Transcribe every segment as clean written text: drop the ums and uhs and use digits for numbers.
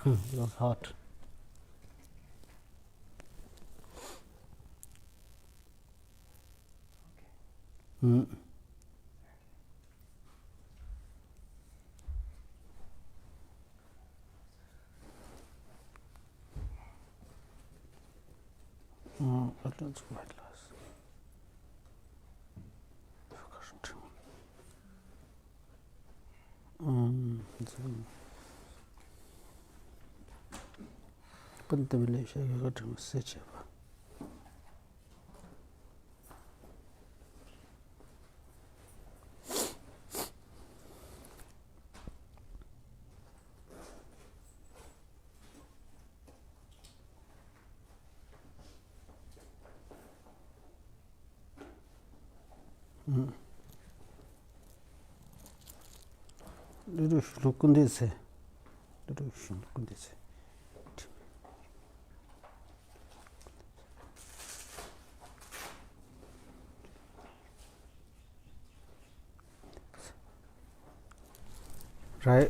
It was hot. Mm. That's quite less. But the village I got to message. Look on this. Look on this. Right.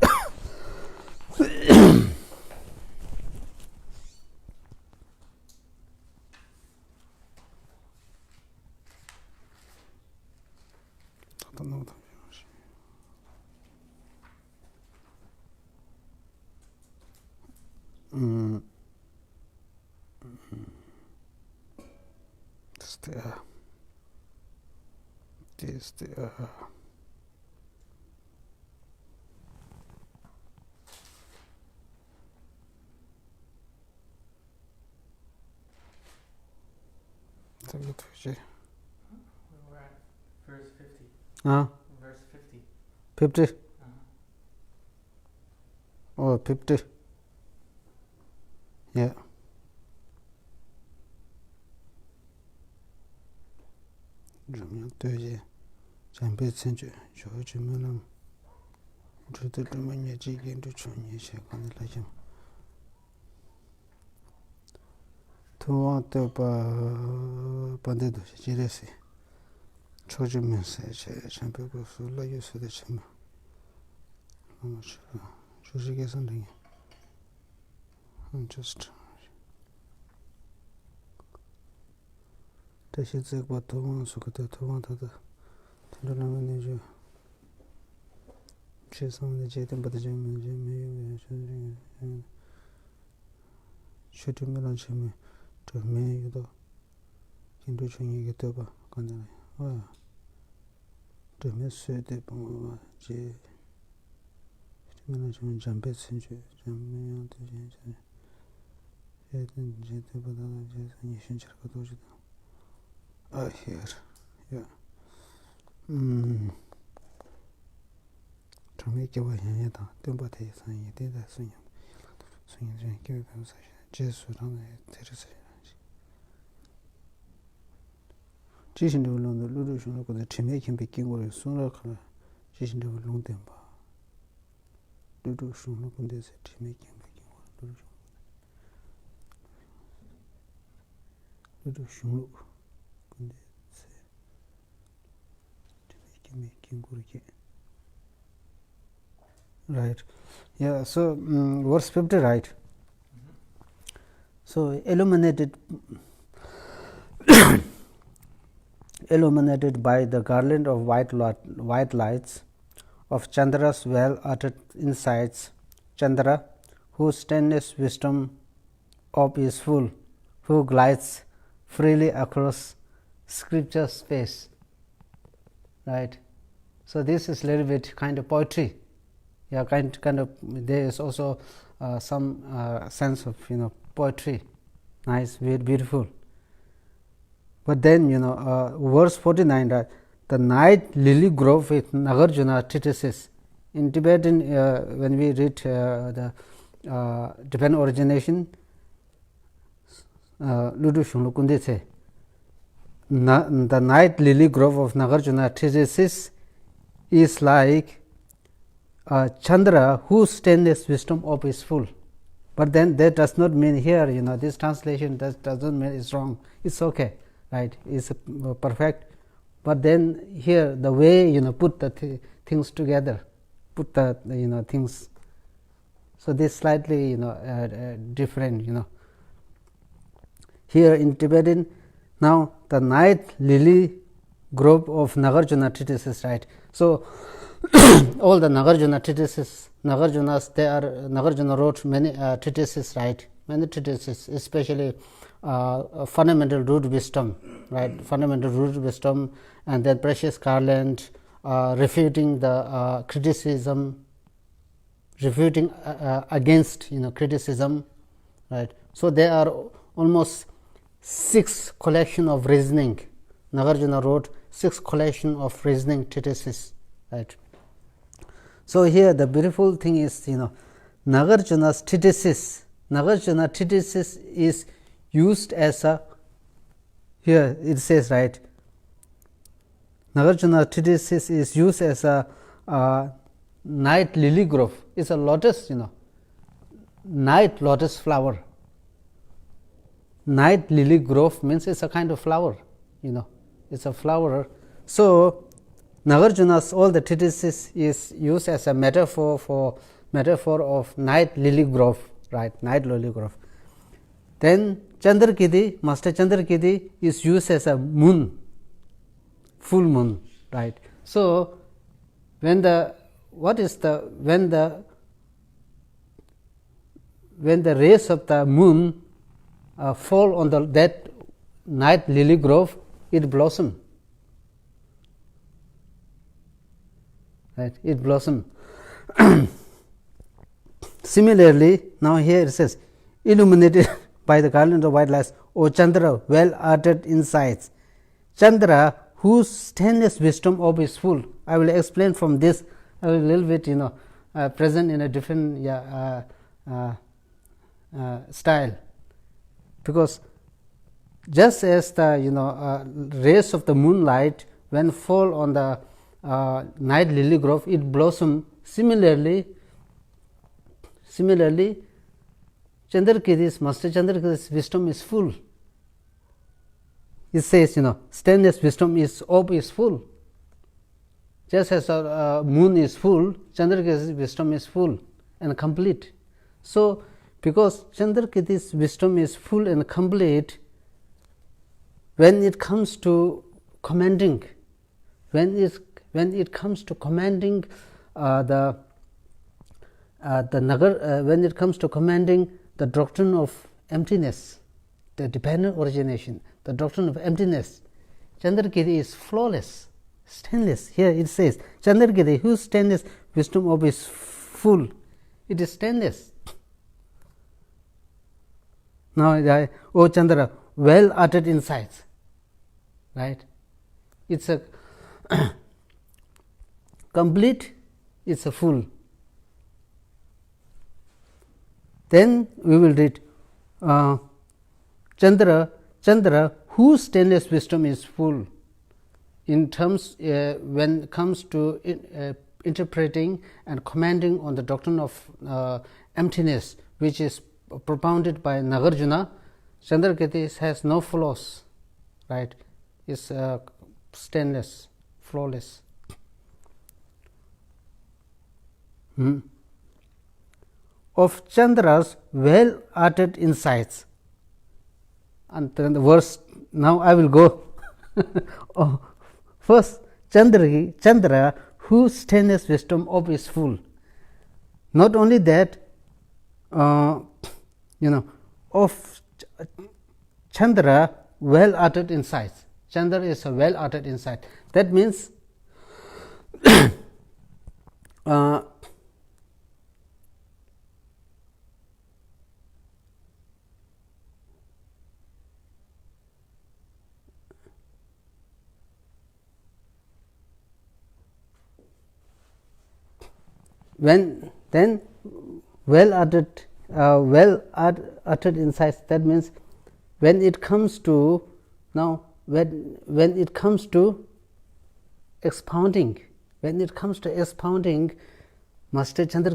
This We're at verse 50. Verse 50. 50. Oh, 50. Yeah. Jumya toje jambe tsenje joje melam jute lumanya jigen du chonye she kan la jam to to pande do jirese choje men se jambe go su la yusu de chama joje ge something just 다시 제가 도망 속에 도망다다 들어가면 이제 최선의 제대로 받으면 이제 매일 슈팅을 하시면 저 매일도 인도 중에 봐 간다네 저 메시지 보면 이제 슈팅을 좀 잠배 신주 좀 매일 이제 제대로 이제 신청을 도주다 here, yeah. 좀 이렇게 와야겠다. 뜸바대 이상이 되다 소년. 소년 좀 교육 변호사 제수랑 데려서 지신도論ルルシのことで地名金北京語でそのから自身で論点ばルルシのことで地名金北京語ルルシのright. Yeah, so verse 50, right? So illuminated by the garland of white lights of Chandra's well uttered insights, Chandra, whose stainless wisdom of is full, who glides freely across scripture space, right? So this is a little bit kind of poetry. Yeah, kind of. There is also some sense of poetry. Nice, very beautiful. But then verse 49, right? The night lily grove with Nagarjuna treatises. In Tibetan, when we read the Tibetan origination, Ludu Shunglukundese. The night lily grove of Nagarjuna treatises is like Chandra whose stainless wisdom of is full. But then that does not mean here, this translation doesn't mean it's wrong. It's okay, right? It's perfect. But then here the way put the things together, put the things. So, this slightly different here in Tibetan. Now, the night lily grove of Nagarjuna treatises, right. So, all the Nagarjuna treatises, Nagarjuna wrote many treatises, right, many treatises, especially fundamental root wisdom, right, fundamental root wisdom, and then precious garland, refuting the criticism, refuting against criticism, right. So, there are almost 6 collection of reasoning. Nagarjuna wrote 6 collection of reasoning treatises, right. So, here the beautiful thing is Nagarjuna's treatises. Nagarjuna treatises is used as a, here it says, right, Nagarjuna treatises is used as a night lily grove. It's a lotus, night lotus flower. Night lily grove means it's a kind of flower, it's a flower. So, Nagarjuna's all the treatises is used as a metaphor of night lily grove, right, night lily grove. Then Chandrakidi, Master Chandrakidi is used as a moon, full moon, right. So, when the rays of the moon fall on that night lily grove, it blossom, right, it blossom. Similarly, now here it says, illuminated by the garland of white lights, O Chandra, well-arted insights, Chandra, whose stainless wisdom orb is full. I will explain from this a little bit, present in a different style, because just as the rays of the moonlight when fall on the night lily grove, it blossom. Similarly, Chandrakidi's, Master Chandrakidi's wisdom is full. It says, stainless wisdom orb is full. Just as a moon is full, Chandrakidi's wisdom is full and complete. So, because Chandrakidi's wisdom is full and complete, when it comes to commanding, when it comes to commanding when it comes to commanding the doctrine of emptiness, the dependent origination, the doctrine of emptiness, Chandrakidi is flawless, stainless. Here it says, Chandrakidi, whose stainless wisdom orb is full, it is stainless. Now, O Chandra, well-uttered insights, right? It's a complete, it's a full. Then we will read Chandra, whose stainless wisdom is full, in terms when it comes to interpreting and commanding on the doctrine of emptiness, which is propounded by Nagarjuna. Chandrakiti has no flaws, right? Is stainless, flawless. Of Chandra's well-uttered insights. And then the verse, now I will go. First, Chandra, whose stainless wisdom orb is full. Not only that, of Chandra, well-uttered insights. Chandra is a well-uttered insight. That means then well-uttered insights. That means when it comes to when it comes to expounding, Master Chandra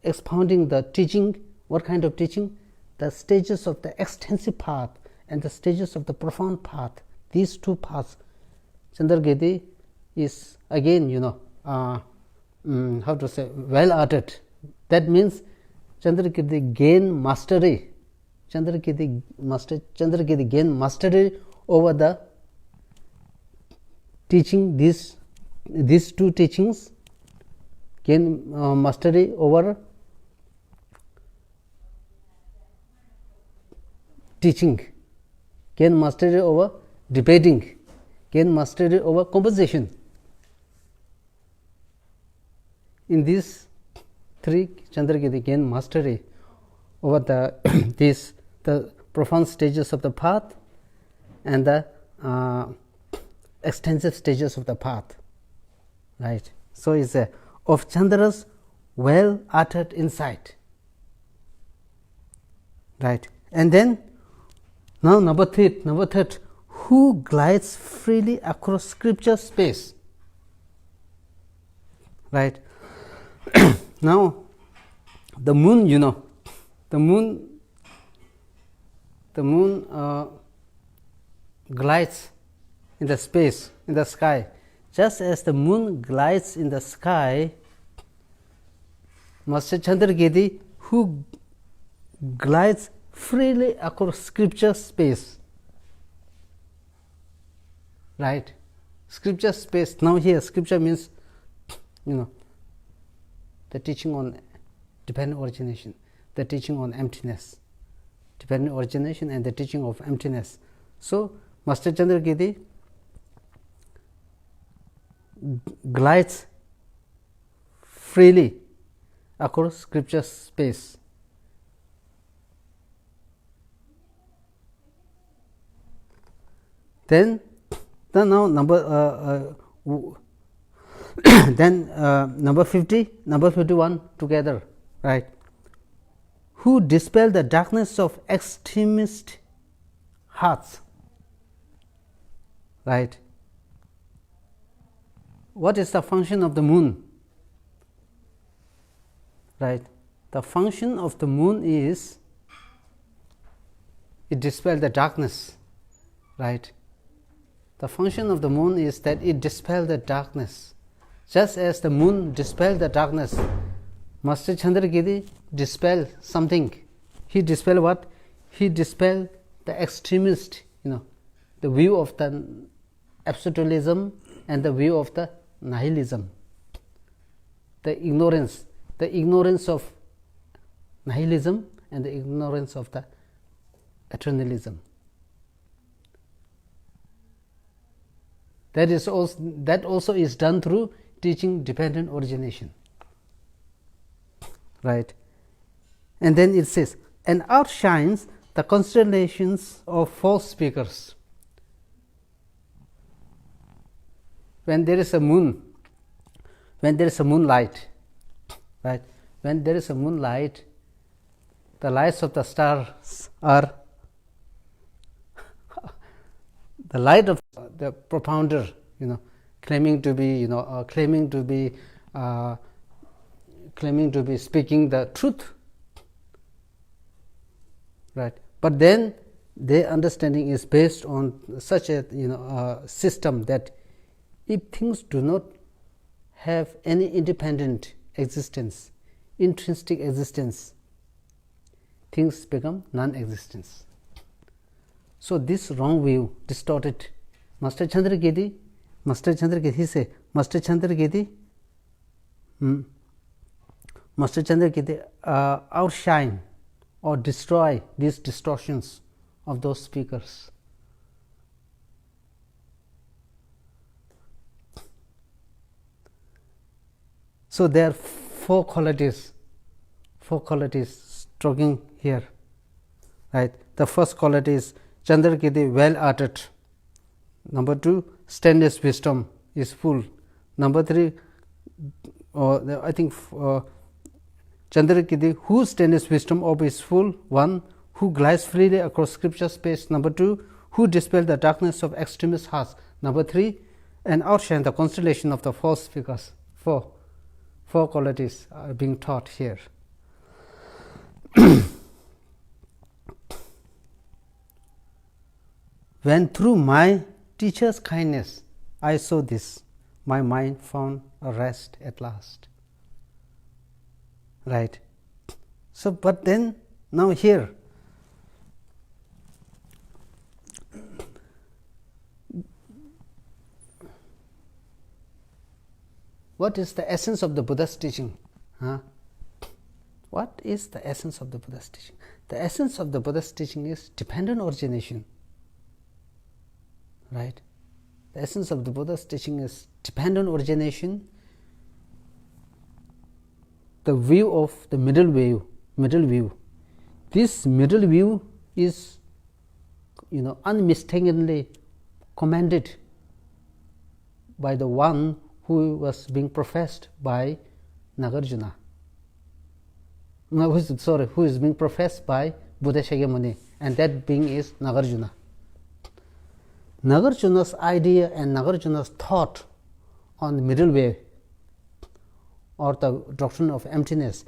expounding the teaching. What kind of teaching? The stages of the extensive path and the stages of the profound path. These two paths, Chandragiti is again how to say, well-arted. That means Chandrakirti gain mastery. Chandrakirti gain mastery over the teaching, these two teachings, gain mastery over teaching, gain mastery over debating, gain mastery over composition. In these three, Chandrakirti gain mastery over the the profound stages of the path and the extensive stages of the path, right? So it's of Chandra's well-uttered insight, right? And then now number third, who glides freely across scripture space, right? Now the moon, the moon glides in the space, in the sky. Just as the moon glides in the sky, Master Chandrakirti, who glides freely across scripture space, right? Scripture space. Now here scripture means the teaching on dependent origination, the teaching on emptiness, dependent origination and the teaching of emptiness. So Master Chandrakirti glides freely across scripture space. Then now number then number 50, number 51 together, right? Who dispel the darkness of extremist hearts, right? What is the function of the moon, right? The function of the moon is it dispels the darkness, right? The function of the moon is that it dispels the darkness. Just as the moon dispels the darkness, Master Chandrakirti dispel something. He dispel what? He dispel the extremist, the view of the absolutism and the view of the nihilism, the ignorance of nihilism and the ignorance of the eternalism. That also is done through teaching dependent origination, right? And then it says, and outshines the constellations of false speakers. When there is a moon, when there is a moonlight, right? When there is a moonlight, the lights of the stars are the light of the propounder, claiming to be speaking the truth, right? But then their understanding is based on such a system that if things do not have any independent existence, intrinsic existence, things become non-existence. So this wrong view, distorted, Master Chandrakirti, he say, Master Chandrakirti outshine or destroy these distortions of those speakers. So there are four qualities talking here, right? The first quality is Chandrakirti well-uttered. Number 2, stainless wisdom is full. Number 3, I think Chandrakirti whose stainless wisdom of is full. 1, who glides freely across scripture space. Number 2, who dispel the darkness of extremist hearts. Number 3, and outshine the constellation of the false speakers. Four qualities are being taught here. When through my teacher's kindness I saw this, my mind found a rest at last. right. So, but then now here what is the essence of the Buddha's teaching? Huh? What is the essence of the Buddha's teaching? The essence of the Buddha's teaching is dependent origination, right? The essence of the Buddha's teaching is dependent origination, the view of the middle view. This middle view is, unmistakably commanded by the one who was being professed by Nagarjuna. Who is being professed by Buddha Shakyamuni, and that being is Nagarjuna. Nagarjuna's idea and Nagarjuna's thought on the middle way or the doctrine of emptiness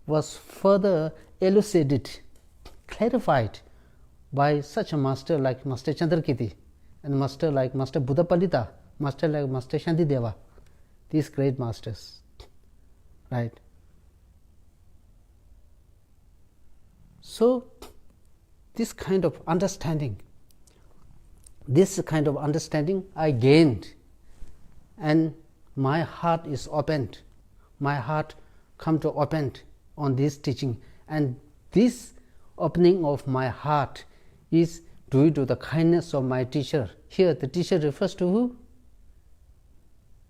was further elucidated, clarified by such a master like Master Chandrakirti and master like Master Buddha Palita, master like Master Shantideva, these great masters, right? So this kind of understanding I gained, and my heart is opened. My heart come to opened on this teaching, and this opening of my heart is due to the kindness of my teacher. Here the teacher refers to who?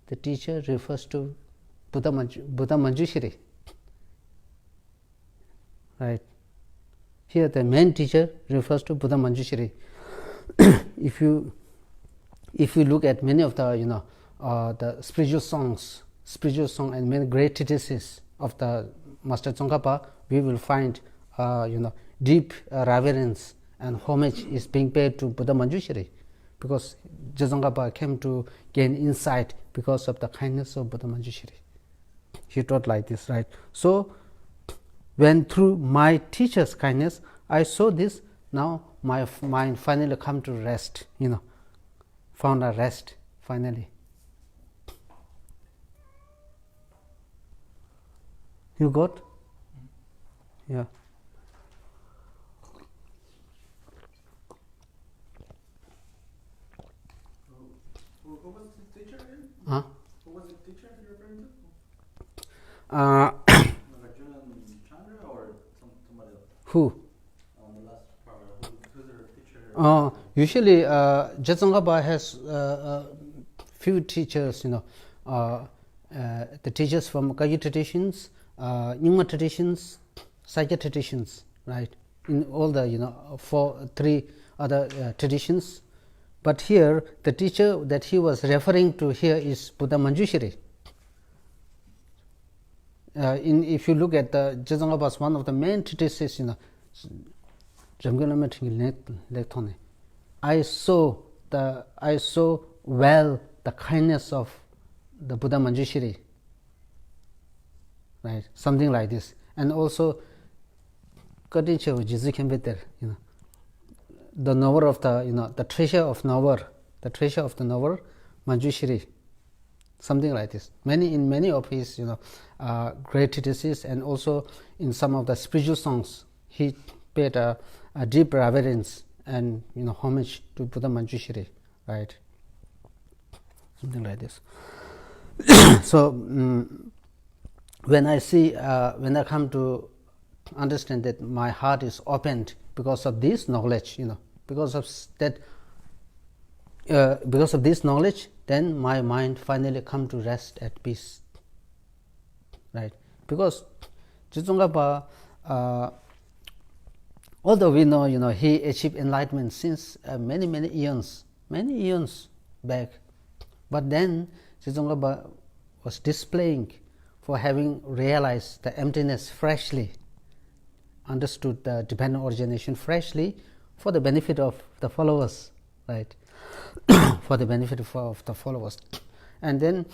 The teacher refers to Buddha Manjushri, right? Here the main teacher refers to Buddha Manjushri. If you look at many of the the spiritual songs and many great treatises of the Master Tsongkhapa, we will find deep reverence and homage is being paid to Buddha Manjushri, because Tsongkhapa came to gain insight because of the kindness of Buddha Manjushri. He taught like this, right? So when through my teacher's kindness I saw this, now my mind finally come to rest, found a rest finally. You got? Yeah. Who was the teacher again? Huh? Who was the teacher you're referring to? Nagarjuna and Chandra or somebody else? Who? On the last part, who's their teacher? Usually, Tsongkhapa has few teachers. The teachers from Kagyu traditions, Nyingma traditions, Sakya traditions, right? In all the 3 other traditions. But here, the teacher that he was referring to here is Buddha Manjushri. If you look at the Tsongkhapa's one of the main treatises, I saw well the kindness of the Buddha Manjushri, right? Something like this. And also the knower of the treasure of knower, Manjushri, something like this. In many of his great treatises, and also in some of the spiritual songs, he paid a deep reverence and homage to Buddha Manjushri, right? Something like this. So when I come to understand that my heart is opened because of this knowledge, because of this knowledge, then my mind finally come to rest at peace, right? Because Tsongkhapa, although we know he achieved enlightenment since many eons back, but then Tsongkhapa was displaying for having realized the emptiness freshly, understood the dependent origination freshly, for the benefit of the followers, right? For the benefit of the followers. And then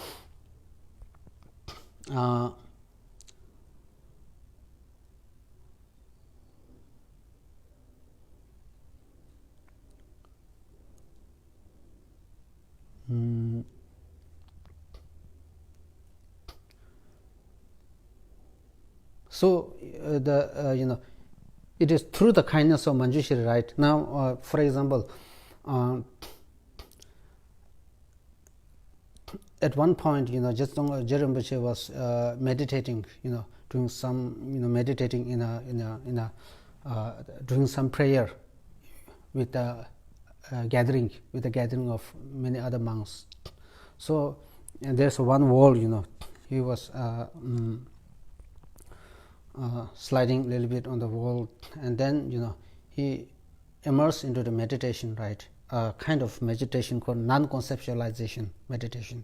So it is through the kindness of Manjushri, right? Now, for example, at one point, Jetsunga Rinpoche was meditating, doing some, meditating doing some prayer with the gathering of many other monks. So there's one wall, he was sliding a little bit on the wall, and then he immersed into the meditation, right? Kind of meditation called non-conceptualization meditation.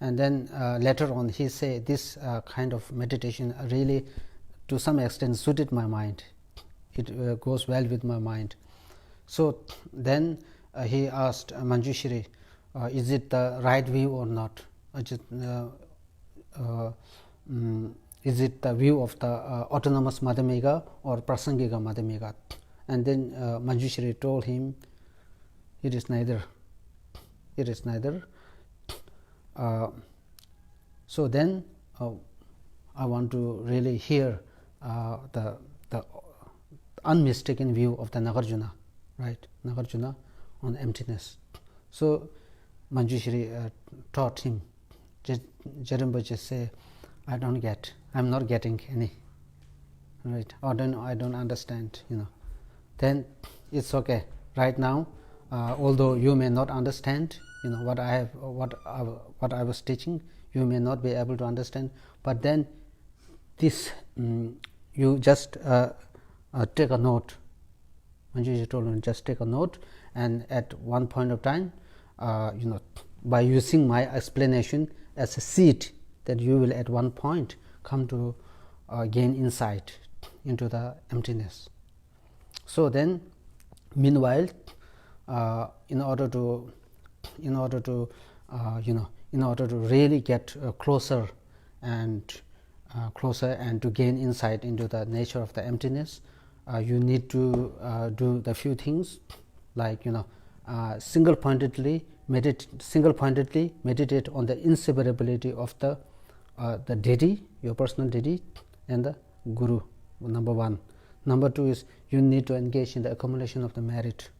And then later on he said this kind of meditation really to some extent suited my mind. It goes well with my mind. So then he asked Manjushri, is it the right view or not? Is it the view of the autonomous Madhyamika or Prasangika Madhyamika? And then Manjushri told him, it is neither. It is neither. So then I want to really hear the unmistaken view of the Nagarjuna, right? Nagarjuna on emptiness. So Manjushri taught him. Rinpoche say, I'm not getting any, right? Or then I don't understand, Then it's okay. Right now, although you may not understand, what I was teaching, you may not be able to understand, but then this you just take a note. Manjushri told him, just take a note, and at one point of time, by using my explanation as a seed, that you will at one point come to gain insight into the emptiness. So then, meanwhile, in order to really get closer and to gain insight into the nature of the emptiness, you need to do the few things, like single pointedly meditate on the inseparability of the deity, your personal deity, and the guru. Number one. Number two is you need to engage in the accumulation of the merit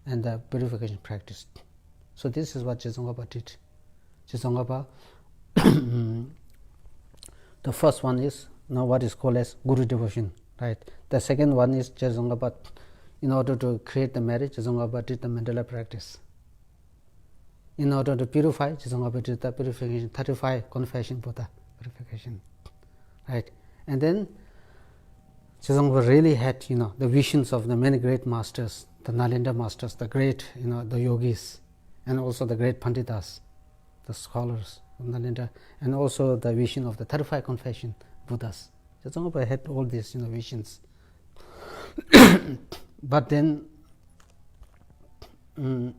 and the purification practice. So this is what Jezongapa did. Jezongapa, the first one is now what is called as guru devotion, right? The second one is Jezongapa, in order to create the merit, Jezongapa did the Mandala practice. In order to purify, Jezongapa did the purification, 35 confession Buddha purification, right? And then Jezongapa really had, the visions of the many great masters, the Nalinda masters, the great, the yogis, and also the great Panditas, the scholars of Nalinda, and also the vision of the 35 confession Buddhas. Jezongapa had all these, visions. But then, to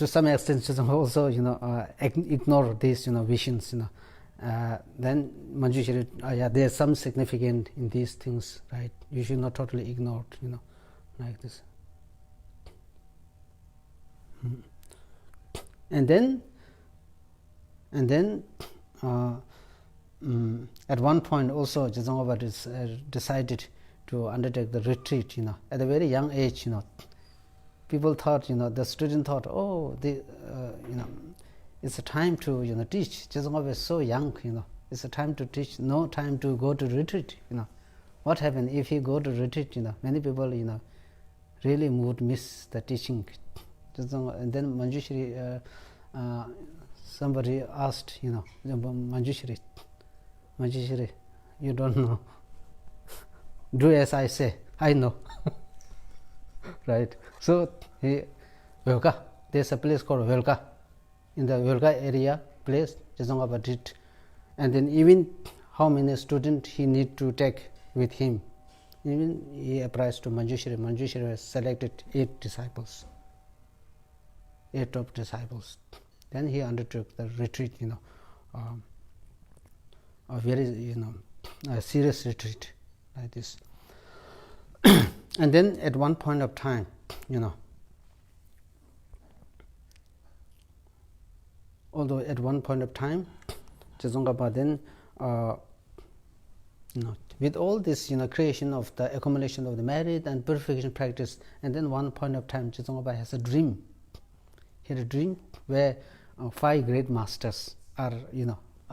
some extent, Jezongapa also, ignore these, visions, then Manjushri, there's some significance in these things, right? You should not totally ignore it, like this. And then at one point also Jezongapa decided to undertake the retreat, at a very young age, people thought, the student thought, oh, it's a time to teach. Jezongapa is so young, it's a time to teach, no time to go to retreat. What happened if he go to retreat? Many people really would miss the teaching. And then Manjushri, somebody asked, Manjushri, you don't know. Do as I say. I know. Right. So Velka, there's a place called Velka. In the Velka area place, Jezongapa did, and then even how many students he need to take with him. Even he applies to Manjushri. Manjushri has selected 8 disciples, 8 top disciples. Then he undertook the retreat, a very a serious retreat like this. And then at one point of time, although at one point of time, Jezongapa then with all this creation of the accumulation of the merit and purification practice, and then one point of time Chizongaba has a dream. He had a dream where 5 great masters are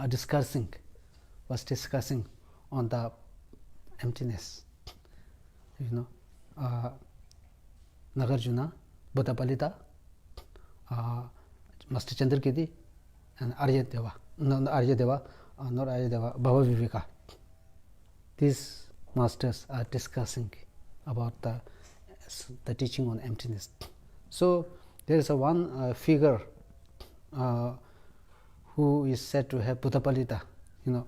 discussing on the emptiness. Nagarjuna, Buddhapalita, Master Chandrakirti, and Aryadeva. Not Aryadeva, Bhava Viveka. These masters are discussing about the teaching on emptiness. So there is one figure who is said to have Buddhapalita,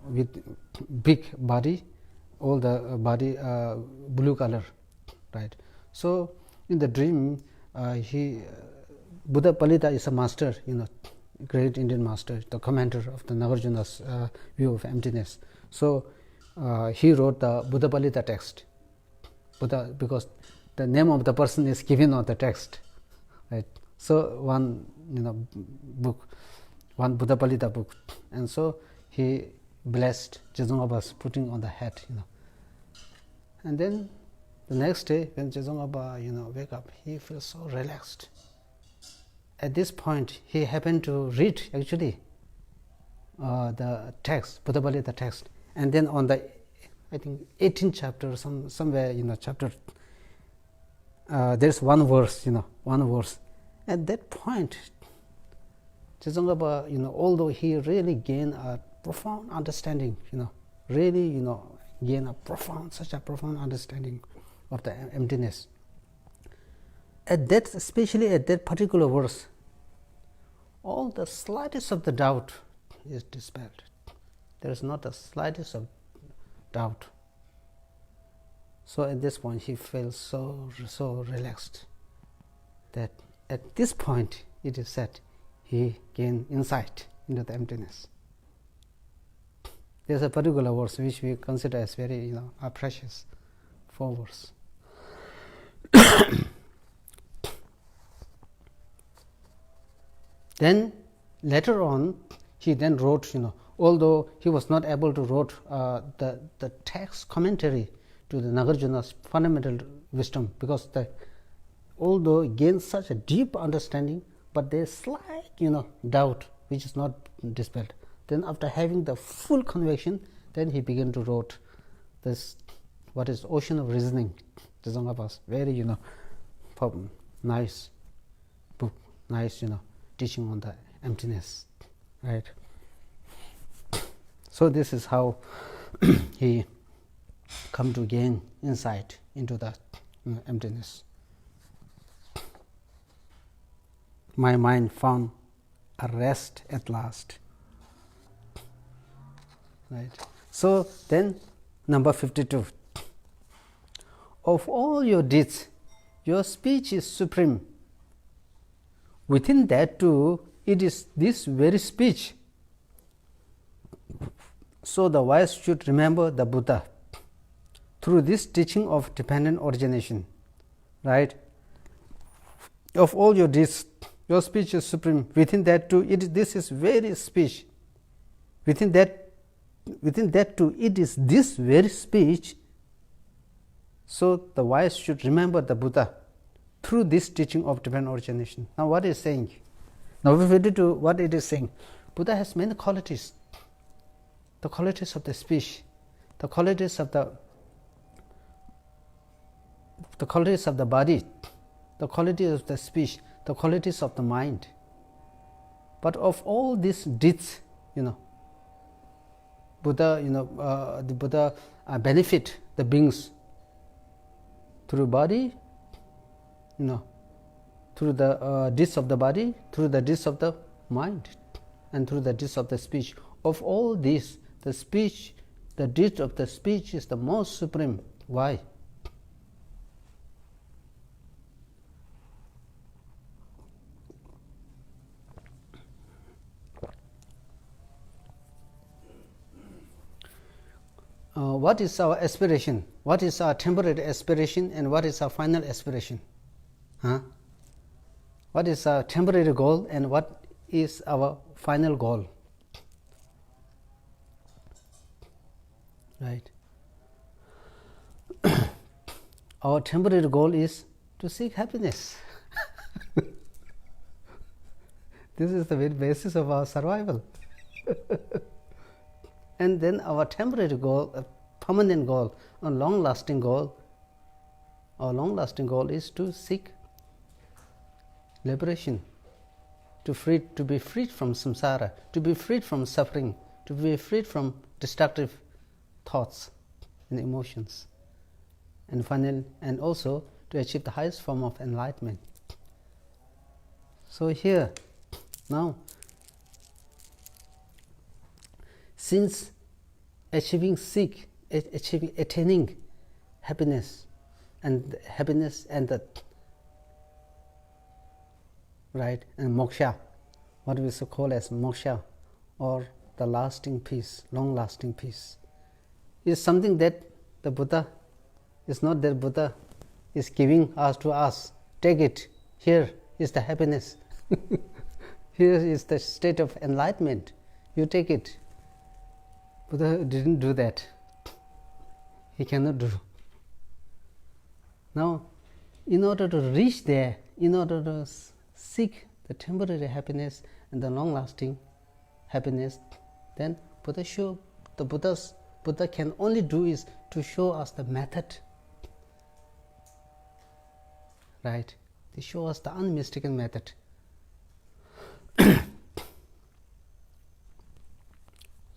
with big body, all the body blue color, right? So in the dream, Buddhapalita is a master, great Indian master, the commander of the Nagarjuna's view of emptiness. So he wrote the Buddhapalita text, because the name of the person is given on the text, right? So one book, one Buddhapalita book, and so he blessed Chizongba's putting on the head, and then the next day when Chizongba wake up, he feels so relaxed. At this point, he happened to read actually the text, Buddhapalita text, and then on the, I think 18th chapter, somewhere chapter, there's one verse, one verse. At that point, Chizongba, although he really gained a profound understanding, really, gain such a profound understanding of the emptiness. Especially at that particular verse, all the slightest of the doubt is dispelled. There is not the slightest of doubt. So at this point, he feels so relaxed that at this point, it is said, he gained insight into the emptiness. There is a particular verse which we consider as very precious, 4 verse. Then later on, he then wrote, although he was not able to write the text commentary to the Nagarjuna's fundamental wisdom, because although he gained such a deep understanding, but there is slight doubt which is not dispelled. Then after having the full conviction, then he began to write this, what is Ocean of Reasoning. Chizongba's very nice book, nice teaching on the emptiness, right? So this is how he come to gain insight into the emptiness. My mind found a rest at last, right? So then number 52. Of all your deeds, your speech is supreme. Within that too, it is this very speech. So the wise should remember the Buddha through this teaching of dependent origination, right? Of all your deeds, your speech is supreme. Within that too, this is very speech. Within that too, it is this very speech. So the wise should remember the Buddha through this teaching of dependent origination. Now what is saying? Now 52, what it is saying? Buddha has many qualities. The qualities of the speech, the qualities of the body, the qualities of the speech, the qualities of the mind. But of all these deeds, Buddha, the Buddha benefit the beings through body, through the deeds of the body, through the deeds of the mind, and through the deeds of the speech. Of all these, the speech, the deed of the speech is the most supreme. Why? What is our aspiration? What is our temporary aspiration, and what is our final aspiration? What is our temporary goal, and what is our final goal? Right. our temporary goal is to seek happiness. This is the very basis of our survival. And then our temporary goal, a permanent goal, a long-lasting goal, our long-lasting goal is to seek liberation, to be freed from samsara, to be freed from suffering, to be freed from destructive thoughts and emotions, and finally, and also to achieve the highest form of enlightenment. So here, now, since attaining happiness and the right and moksha, what we so call as moksha, or the lasting peace, long-lasting peace, is something that the Buddha is not that Buddha is giving us to us. Take it. Here is the happiness. Here is the state of enlightenment. You take it. Buddha didn't do that. He cannot do. Now, in order to reach there, in order to seek the temporary happiness and the long-lasting happiness, then Buddha can only do is to show us the method, right? They show us the unmistaken method.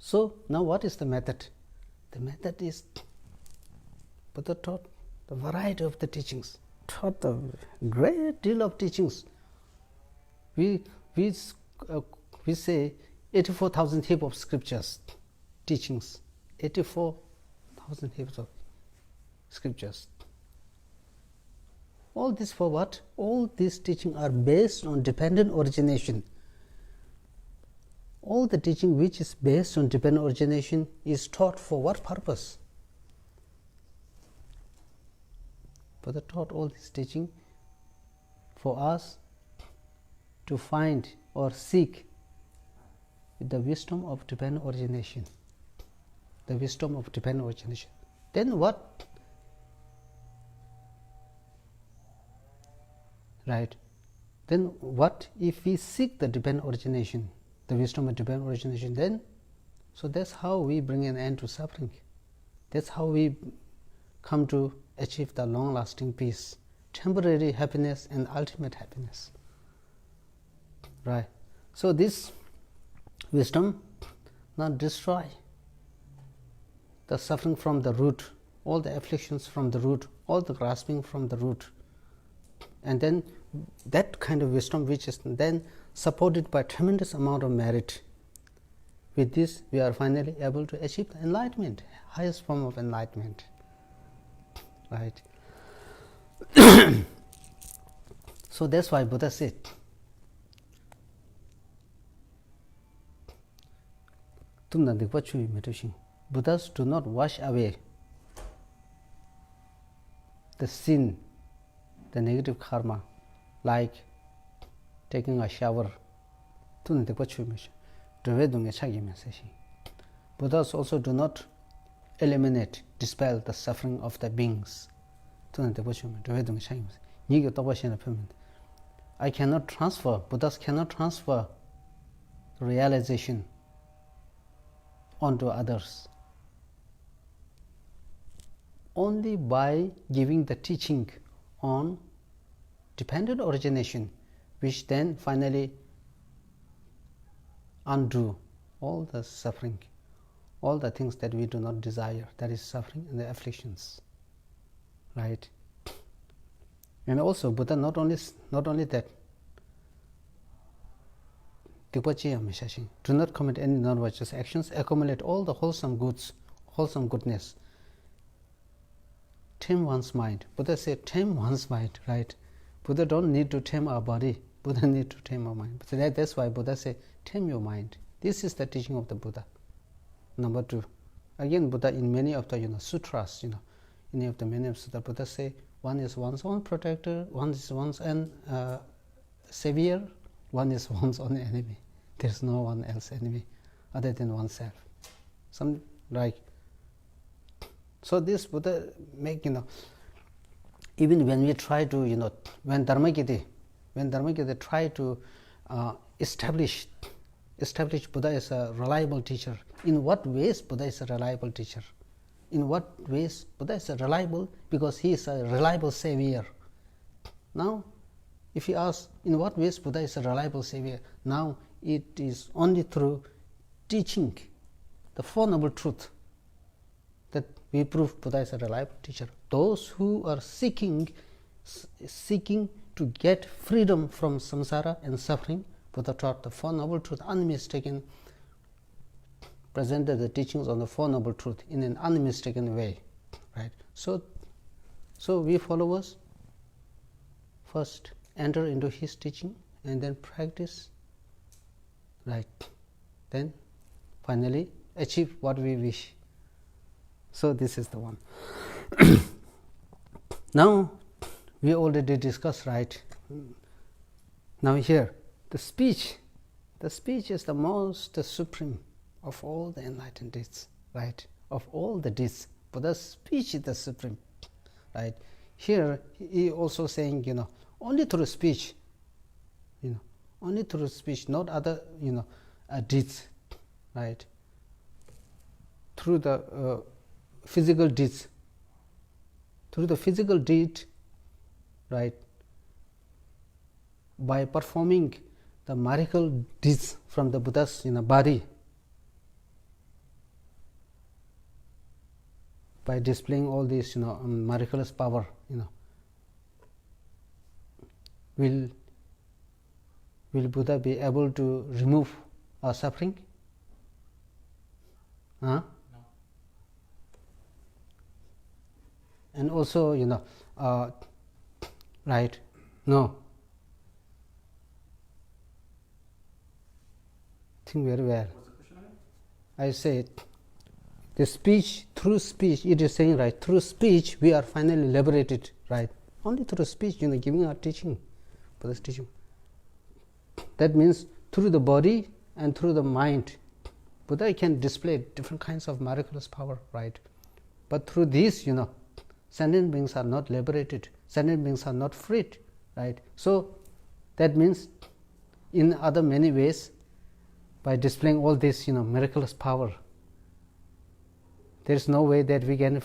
So now what is the method? The method is Buddha taught the variety of the teachings, taught a great deal of teachings. We say 84,000 heap of scriptures, teachings, 84,000 heaps of scriptures. All this for what? All these teachings are based on dependent origination. All the teaching which is based on dependent origination is taught for what purpose? Buddha taught all this teaching for us to find or seek the wisdom of dependent origination. The wisdom of dependent origination. Then what? Right. Then what if we seek the dependent origination, the wisdom of dependent origination? Then, so that's how we bring an end to suffering. That's how we come to achieve the long-lasting peace, temporary happiness and ultimate happiness. Right. So this wisdom now destroy the suffering from the root, all the afflictions from the root, all the grasping from the root. And then that kind of wisdom, which is then supported by tremendous amount of merit, with this we are finally able to achieve the enlightenment, highest form of enlightenment. Right. So that's why Buddha said, Buddhas do not wash away the sin, the negative karma, like taking a shower. Buddhas also do not eliminate, dispel the suffering of the beings. I cannot transfer, Buddhas cannot transfer realization onto others. Only by giving the teaching on dependent origination, which then finally undo all the suffering, all the things that we do not desire, that is suffering and the afflictions. Right. And also Buddha not only that, do not commit any non-virtuous actions, accumulate all the wholesome goods, wholesome goodness. Tame one's mind. Buddha said, tame one's mind, right? Buddha don't need to tame our body. Buddha need to tame our mind. So that's why Buddha said, tame your mind. This is the teaching of the Buddha. Number 2. Again, Buddha in many of the sutras, many of the Buddha say, one is one's own protector, one is one's own savior, one is one's own enemy. There's no one else enemy other than oneself. Some like. So this Buddha make even when we try to, when Dharmakirti try to establish Buddha as a reliable teacher. In what ways Buddha is a reliable teacher? In what ways Buddha is a reliable? Because he is a reliable savior. Now, if you ask in what ways Buddha is a reliable savior, now it is only through teaching the Four Noble Truths that we prove Buddha is a reliable teacher. Those who are seeking to get freedom from samsara and suffering, Buddha taught the Four Noble Truths, unmistaken, presented the teachings on the Four Noble Truths in an unmistaken way, right? So we followers first enter into his teaching and then practice, right? Then finally achieve what we wish. So this is the one. Now we already discussed, right? Now here the speech is the most supreme of all the enlightened deeds, right? Of all the deeds, but the speech is the supreme, right? Here he also saying, only through speech, only through speech, not other, deeds, right? Through the physical deeds, through the physical deed, right? By performing the miracle deeds from the Buddha's body, by displaying all this miraculous power, will Buddha be able to remove our suffering? No. And also, right? No. Think very well. What's the question again? I said, the speech, through speech, it is saying, right, through speech we are finally liberated, right? Only through speech, giving our teaching, Buddha's teaching. That means through the body and through the mind, Buddha can display different kinds of miraculous power, right? But through these, sentient beings are not liberated, sentient beings are not freed, right? So that means in other many ways, by displaying all this, miraculous power, there is no way that we get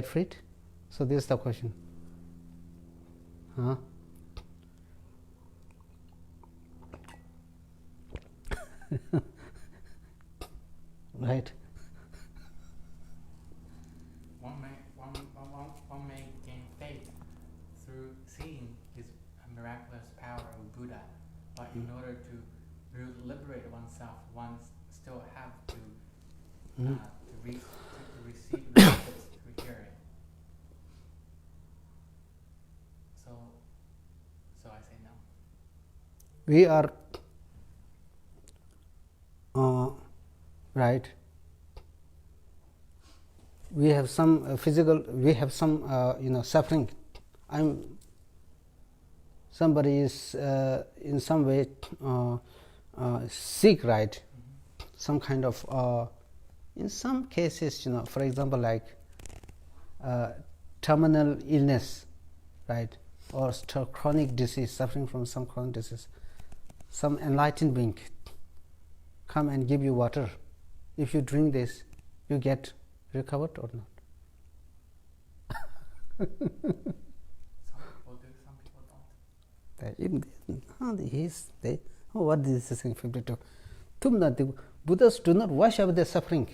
freed. So this is the question. Right. One may gain faith through seeing his miraculous power of Buddha, but in order to liberate oneself, one still have to receive benefits through hearing. So I say no. We are right. We have some physical. We have some suffering. Somebody is in some way sick, right? Mm-hmm. Some kind of in some cases, for example, like terminal illness, right, or chronic disease, suffering from some chronic disease. Some enlightened being come and give you water. If you drink this, you get recovered or not? Some people do, some people don't. What is this thing 52? Buddhas do not wash away their suffering.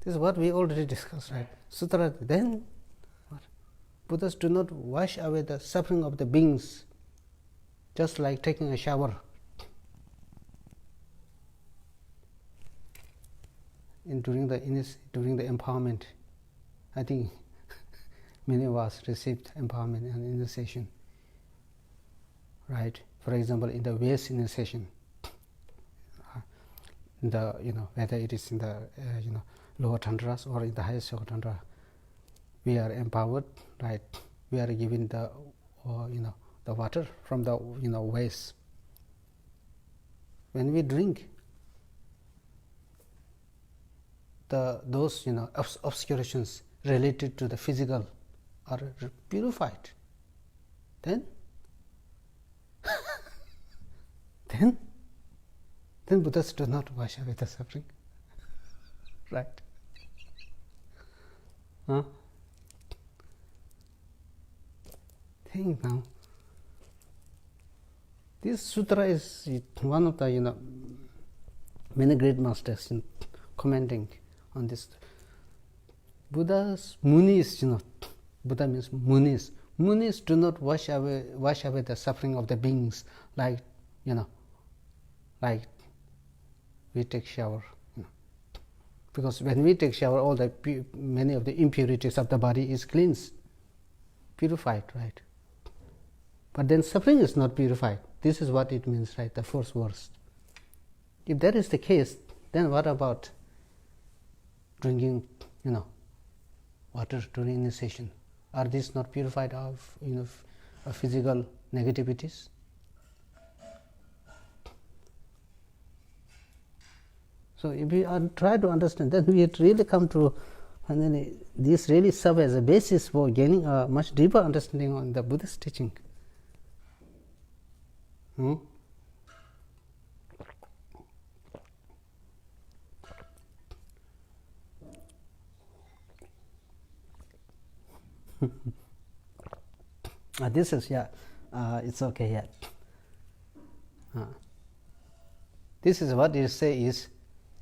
This is what we already discussed, right? Sutra. Then what? Buddhas do not wash away the suffering of the beings, just like taking a shower. During the empowerment, I think many of us received empowerment and initiation, right? For example, in the West initiation, whether it is in the lower tantras or in the highest yoga tantra, we are empowered, right? We are given the the water from the waves. When we drink, those obscurations related to the physical are purified, then then Buddhas do not wash away the suffering, right? Think now. This sutra is one of the many great masters commenting on this. Buddha's munis, Buddha means munis. Munis do not wash away the suffering of the beings like like we take shower. Because when we take shower, all the many of the impurities of the body is cleansed, purified, right? But then suffering is not purified. This is what it means, right? The first verse. If that is the case, then what about drinking, water during initiation? Are these not purified of physical negativities? So if we try to understand, then we really come to, and then this really serves as a basis for gaining a much deeper understanding on the Buddhist teaching. This is it's okay. This is what you say is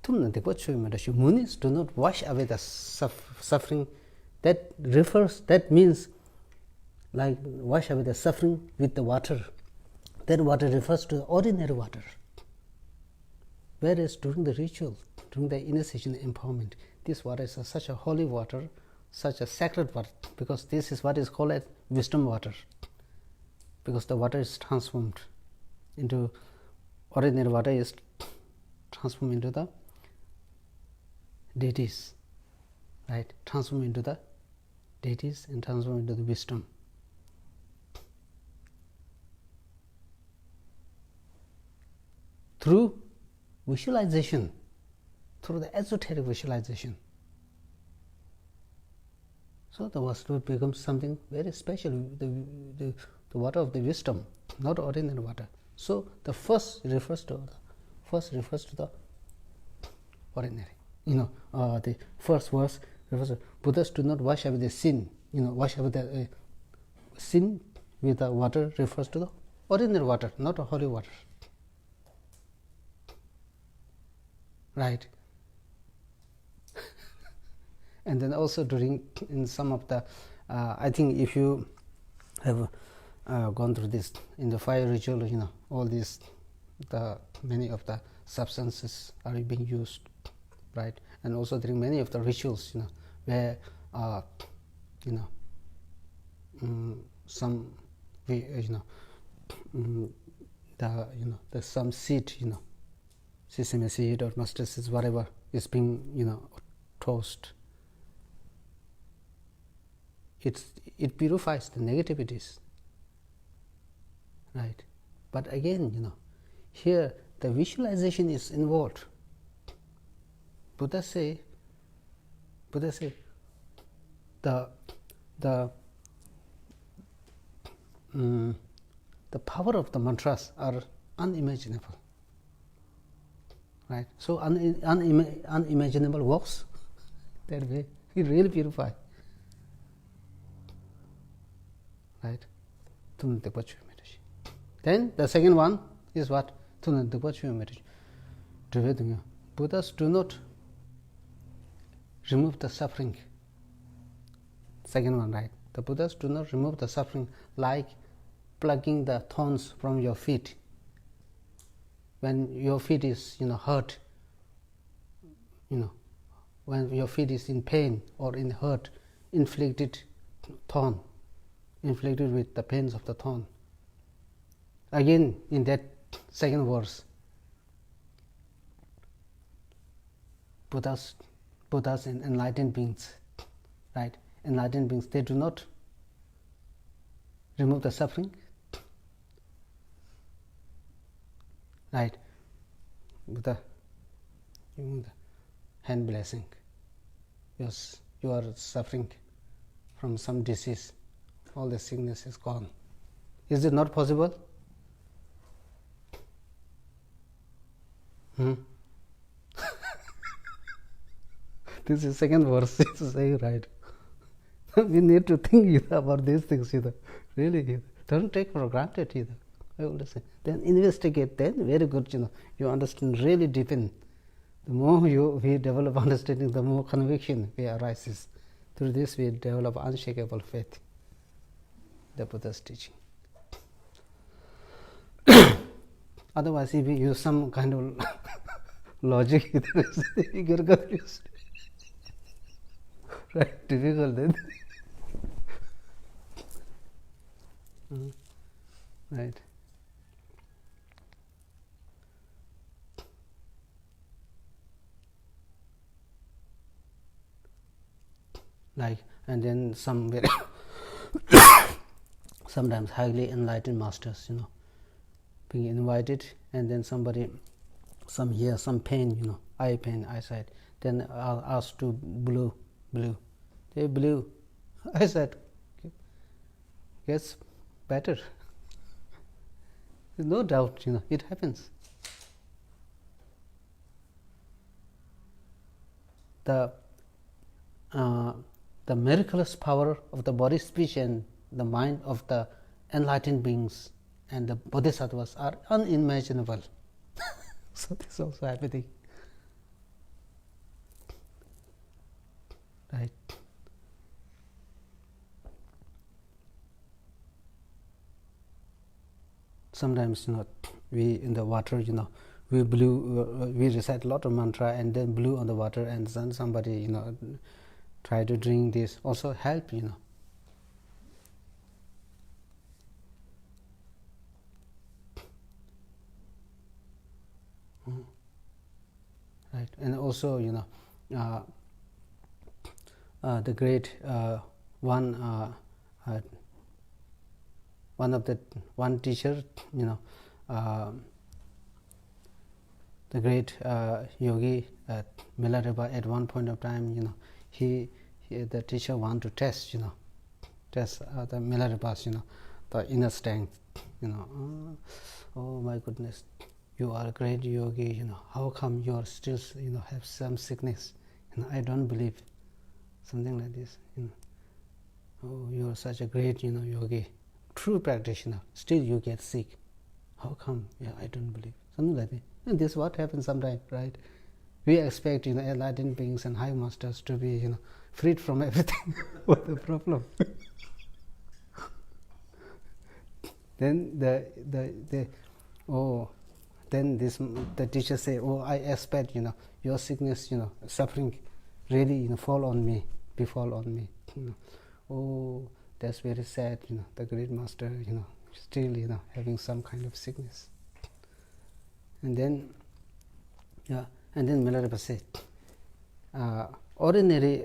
munis do not wash away the suffering. That means like wash away the suffering with the water. That water refers to ordinary water. Whereas during the ritual, during the initiation empowerment, this water is such a holy water, such a sacred water, because this is what is called as wisdom water, because the water is transformed into ordinary water, is transformed into the deities, right? Transformed into the deities and transformed into the wisdom. Through visualization, through the esoteric visualization. So the water becomes something very special, the water of the wisdom, not ordinary water. So the first refers to the ordinary. The first verse refers to Buddhas do not wash away the sin. Wash away the sin with the water refers to the ordinary water, not a holy water. Right. And then also in some of the, I think if you have gone through this in the fire ritual, all these, many of the substances are being used, right? And also during many of the rituals, where some the some seed, sesame seed or mustard seeds, whatever is being toast. It purifies the negativities, right? But again, here the visualization is involved. Buddha say the power of the mantras are unimaginable, right? So unimaginable works that way. It really purifies, right? Then the second one is what? Buddhas do not remove the suffering. Second one, right? The Buddhas do not remove the suffering like plucking the thorns from your feet. When your feet is hurt, when your feet is in pain or in hurt, inflicted with the pains of the thorn. Again, in that second verse, Buddhas and enlightened beings, right? Enlightened beings, they do not remove the suffering, right? Buddha, you the hand blessing. Yes, you are suffering from some disease, all the sickness is gone. Is it not possible? This is second verse. It's saying right. We need to think about these things. Really, don't take for granted either. I always say. Then investigate. Then very good. You understand really deepen. The more we develop understanding, the more conviction we arises. Through this, we develop unshakable faith. The Buddha's teaching. Otherwise, if we use some kind of logic, you get confused. Right? Difficult then. Right. Like, and then some very sometimes highly enlightened masters, being invited, and then somebody, some pain, eye pain, eyesight, then asked to blew. They blew. I said, gets better. There's no doubt, it happens. The miraculous power of the body, speech, and the mind of the enlightened beings and the bodhisattvas are unimaginable. So this is also happening. Right. Sometimes, we in the water, we blew, we recite a lot of mantra and then blew on the water, and then somebody, try to drink this, also help, Right, and also, the great one teacher, the great yogi Milarepa, at one point of time, the teacher want to test, test the Milarepa's, the inner strength, oh my goodness, you are a great yogi, how come you are still, have some sickness? I don't believe. Something like this. Oh, you are such a great, yogi, true practitioner. Still, you get sick. How come? Yeah, I don't believe. Something like that. And this is what happens sometimes, right? We expect, enlightened beings and high masters to be, freed from everything. What the problem? Then the teacher say, oh, I expect, your sickness, suffering, really, fall on me, befall on me. Oh, that's very sad. The great master, still, having some kind of sickness. And then, Milarepa said, ordinary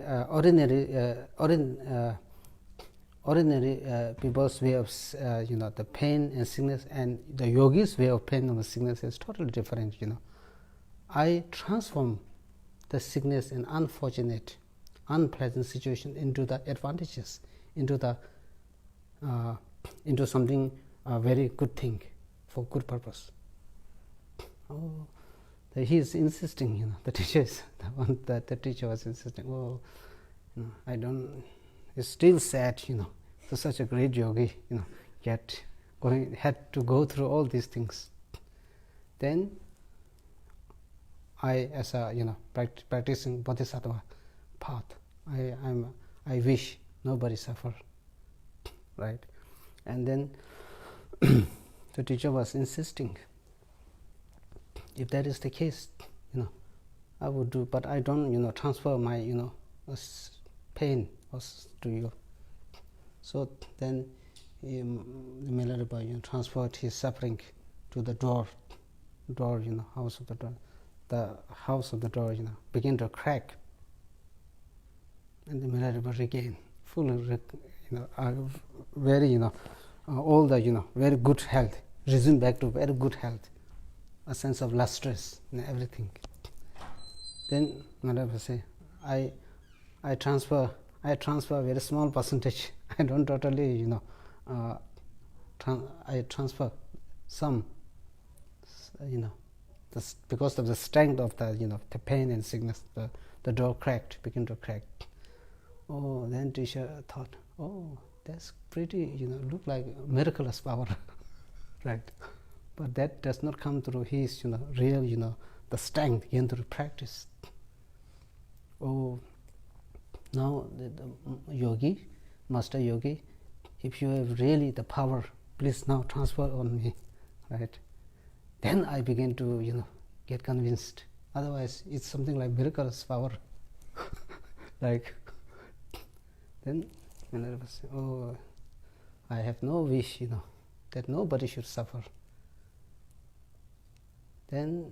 people's way of, the pain and sickness, and the yogi's way of pain and sickness is totally different. I transform the sickness and unfortunate, unpleasant situation into the advantages, into something very good thing for good purpose. Oh, he is insisting. The teacher is the one that the teacher was insisting. Oh, I don't. It's still sad. So such a great yogi. Yet had to go through all these things. Then I, as a practicing bodhisattva path, I wish nobody suffer, right? And then the teacher was insisting, if that is the case, I would do, but I don't, transfer my, pain to you. So then Milarepa, transferred his suffering to the door, house of the door. The house of the door, began to crack, and the Milarepa regained fully, very, all the, very good health, resumed back to very good health, a sense of lustrous, everything. Then Milarepa say, I transfer I transfer a very small percentage. I don't totally, I transfer some, because of the strength of the pain and sickness, the door cracked, begin to crack. Oh, then teacher thought, oh, that's pretty, look like miraculous power, right? But that does not come through his, real, the strength gained through practice. Oh, now the yogi, master yogi, if you have really the power, please now transfer on me, right? Then I begin to, get convinced. Otherwise, it's something like miraculous power. Like, then when I was, oh, I have no wish, that nobody should suffer. Then,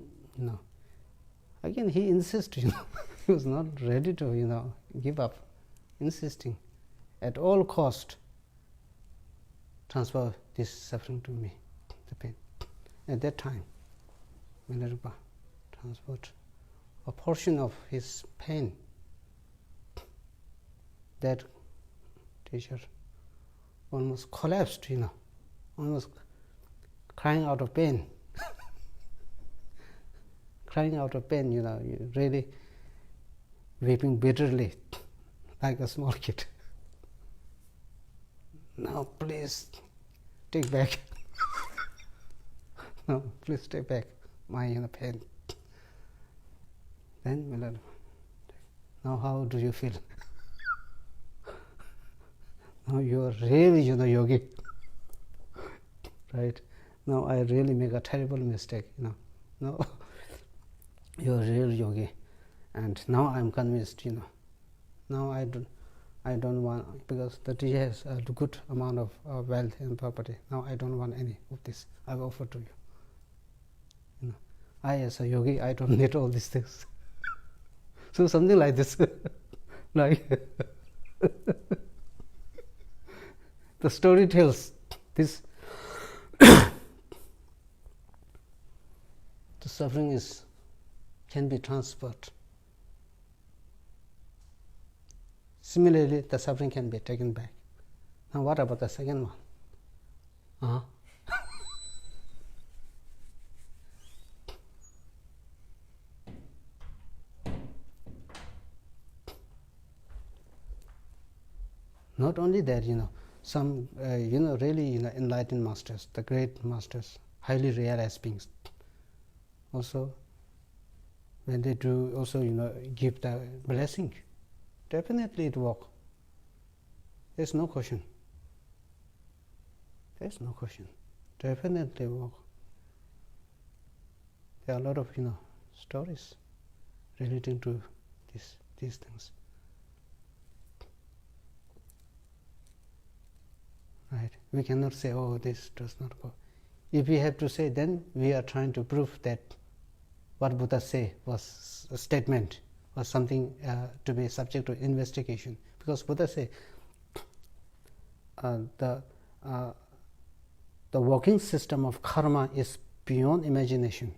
again he insists, he was not ready to, give up, insisting at all cost, transfer this suffering to me, the pain. At that time, Milarepa transferred a portion of his pain. That teacher almost collapsed, almost crying out of pain. Crying out of pain, really weeping bitterly like a small kid. Now please take back. No, please take back my pain. Then Miller, now how do you feel? Now you are really, yogi, right? Now I really make a terrible mistake, No, you are real yogi, and now I am convinced, Now I don't want, because the teacher has a good amount of wealth and property. Now I don't want any of this. I offer to you. I as a yogi, I don't need all these things. So something like this, like the story tells this. The suffering can be transferred. Similarly, the suffering can be taken back. Now, what about the second one? Not only that, some really enlightened masters, the great masters, highly realized beings, also when they do also give the blessing, definitely it works. There's no question. There's no question. Definitely work. There are a lot of stories relating to these things. Right? We cannot say, oh, this does not go. If we have to say, then we are trying to prove that what Buddha say was a statement, was something to be subject to investigation. Because Buddha say the working system of karma is beyond imagination.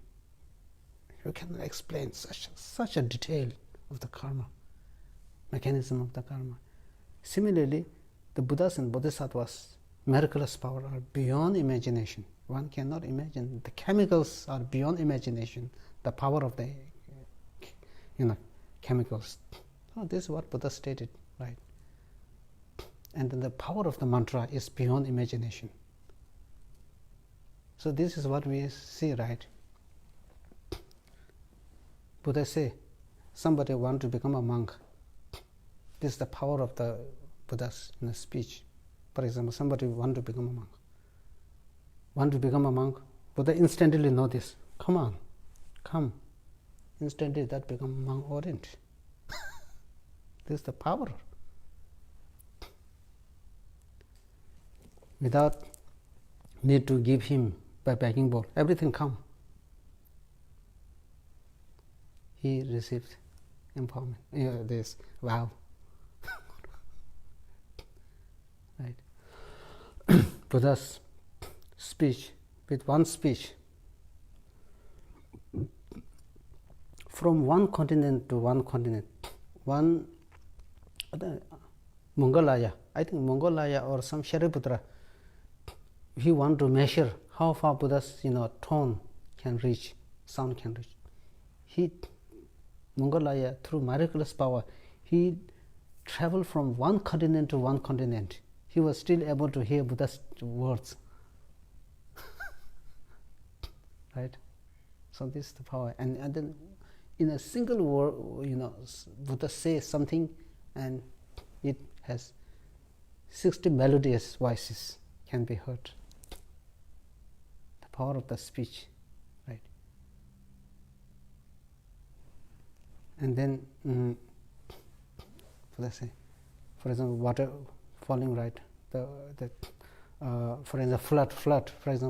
You cannot explain such a detail of the karma, mechanism of the karma. Similarly, the Buddhas and Bodhisattvas' miraculous power are beyond imagination. One cannot imagine. The chemicals are beyond imagination. The power of the chemicals. Oh, this is what Buddha stated, right? And then the power of the mantra is beyond imagination. So this is what we see, right? Buddha say, somebody want to become a monk. This is the power of the Buddha's speech. For example, somebody want to become a monk. Want to become a monk? Buddha instantly know this. Come on, come. Instantly that become monk orient. This is the power. Without need to give him by begging bowl, everything come. He received empowerment. This vow. Right. Buddha's speech, with one speech, from one continent to one continent, Mongolaya, I think Mongolaya or some Shariputra, he want to measure how far Buddha's tone can reach, sound can reach. He, Mongolaya, through miraculous power, he traveled from one continent to one continent. He was still able to hear Buddha's words. Right? So this is the power. And then in a single word, Buddha says something and it has 60 melodious voices can be heard. The power of the speech, right? And then, for example, water falling, right? For example,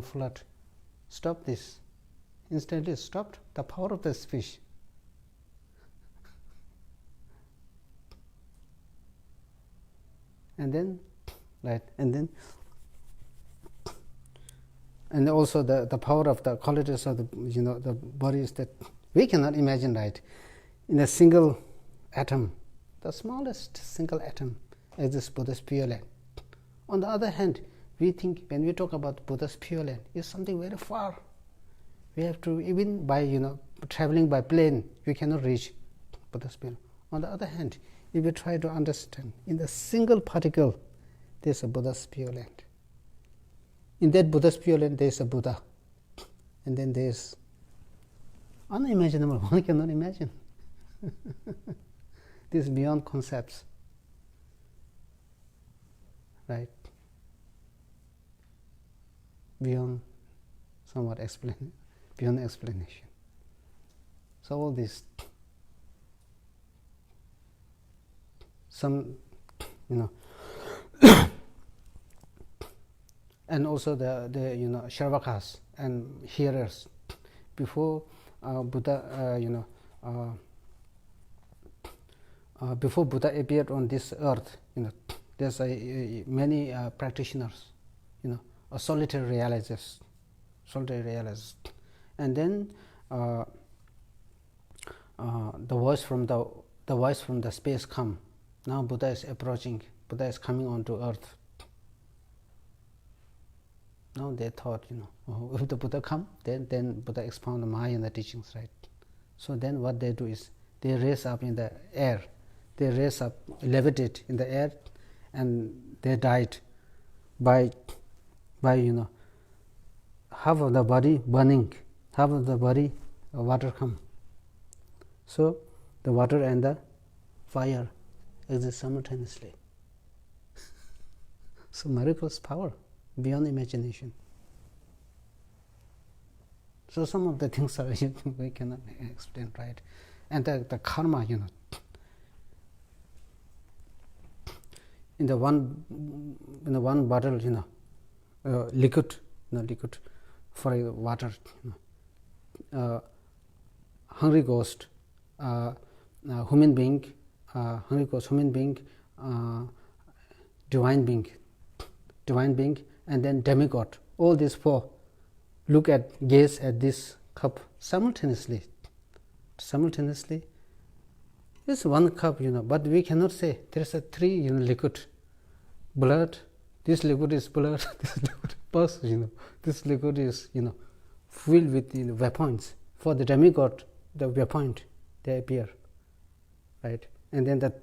flood. Stop this. Instantly stopped. The power of the speech. And then, right, and also the power of the qualities of the bodies that we cannot imagine, right? In a single atom, the smallest single atom exists Buddha's Pure Land. On the other hand, we think when we talk about Buddha's Pure Land, it's something very far. We have to, even by traveling by plane, we cannot reach Buddha's Pure Land. On the other hand, if we try to understand, in the single particle, there is a Buddha's Pure Land. In that Buddha's Pure Land, there is a Buddha. And then there is unimaginable, one cannot imagine. This is beyond concepts. Right? Beyond beyond explanation. So all this, some, and also the Shravakas and hearers. Before Buddha, before Buddha appeared on this earth, there's many practitioners, a solitary realizers, and then the voice from the space come. Now Buddha is approaching. Buddha is coming onto earth. Now they thought, if the Buddha come, then Buddha expound the Maya and the teachings, right? So then what they do is they raise up in the air. They raise up, levitate in the air, and they died by half of the body burning, half of the body water come. So the water and the fire exist simultaneously. So miraculous power beyond imagination. So some of the things are we cannot explain, right? And the karma, in the one bottle, liquid for water, hungry ghost, human being, divine being, and then demigod. All these four gaze at this cup simultaneously. It's one cup, but we cannot say there is a three, liquid. Blood, this liquid is blood, this liquid pus, this liquid is, filled with weapons. For the demigod, the weapon, they appear, right? And then the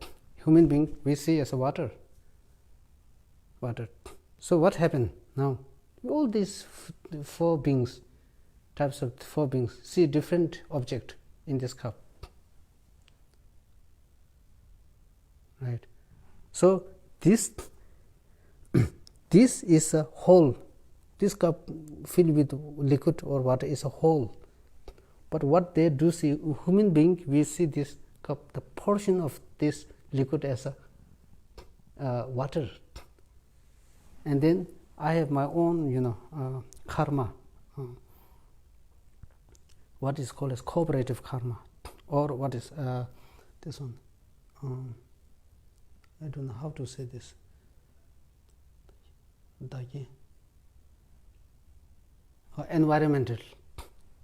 human being we see as a water. So what happened now? All these four beings, types of four beings, see different object in this cup, right? So this is a whole. This cup filled with liquid or water is a whole. But what they do see, human being, we see this cup, the portion of this liquid as a water. And then I have my own, karma, what is called as cooperative karma, or what is this one. I don't know how to say this.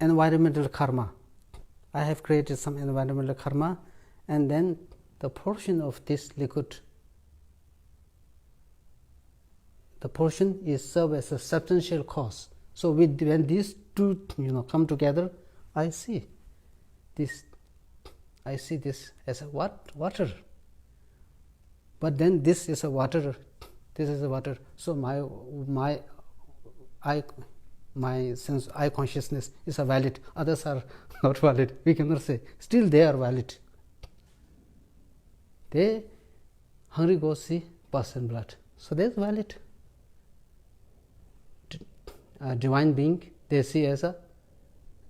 Environmental karma. I have created some environmental karma, and then the portion of this liquid the portion is serve as a substantial cause. So when these two come together, I see this as a water. But then this is a water, this is a water. So my sense I consciousness is a valid. Others are not valid. We cannot say. Still they are valid. They hungry go see pus and blood. So that's valid. Divine being they see as a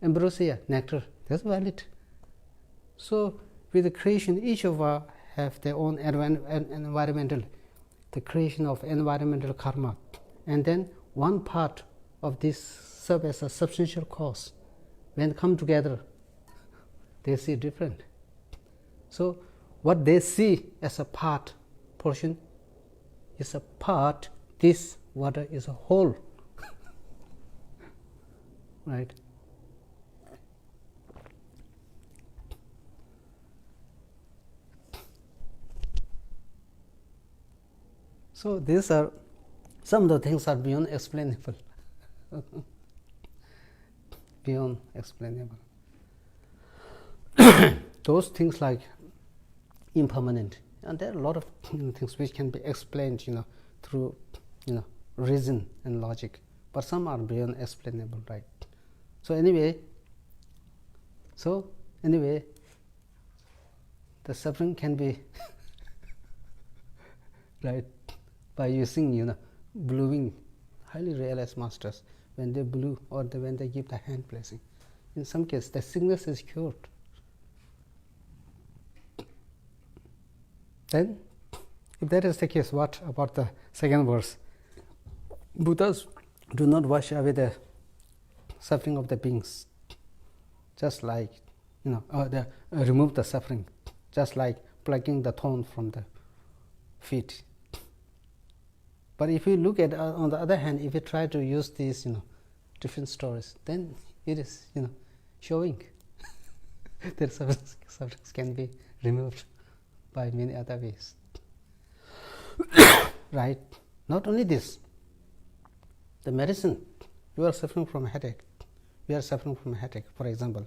ambrosia, nectar. That's valid. So with the creation, each of us have their own environmental, the creation of environmental karma, and then one part of this serve as a substantial cause. When they come together, they see different. So what they see as a part portion is a part. This water is a whole. Right. So these are some of the things are beyond explainable. Beyond explainable. Those things like impermanent, and there are a lot of things which can be explained, through, reason and logic. But some are beyond explainable, right? So anyway, the suffering can be right by using, blowing, highly realized masters. When they blew or when they give the hand blessing, in some cases the sickness is cured. Then, if that is the case, what about the second verse? Buddhas do not wash away the suffering of the beings, just like remove the suffering, just like plucking the thorn from the feet. But if you look at on the other hand, if you try to use these different stories, then it is showing that sufferings can be removed by many other ways. Right? Not only this, the medicine, you are suffering from a headache. We are suffering from a headache, for example.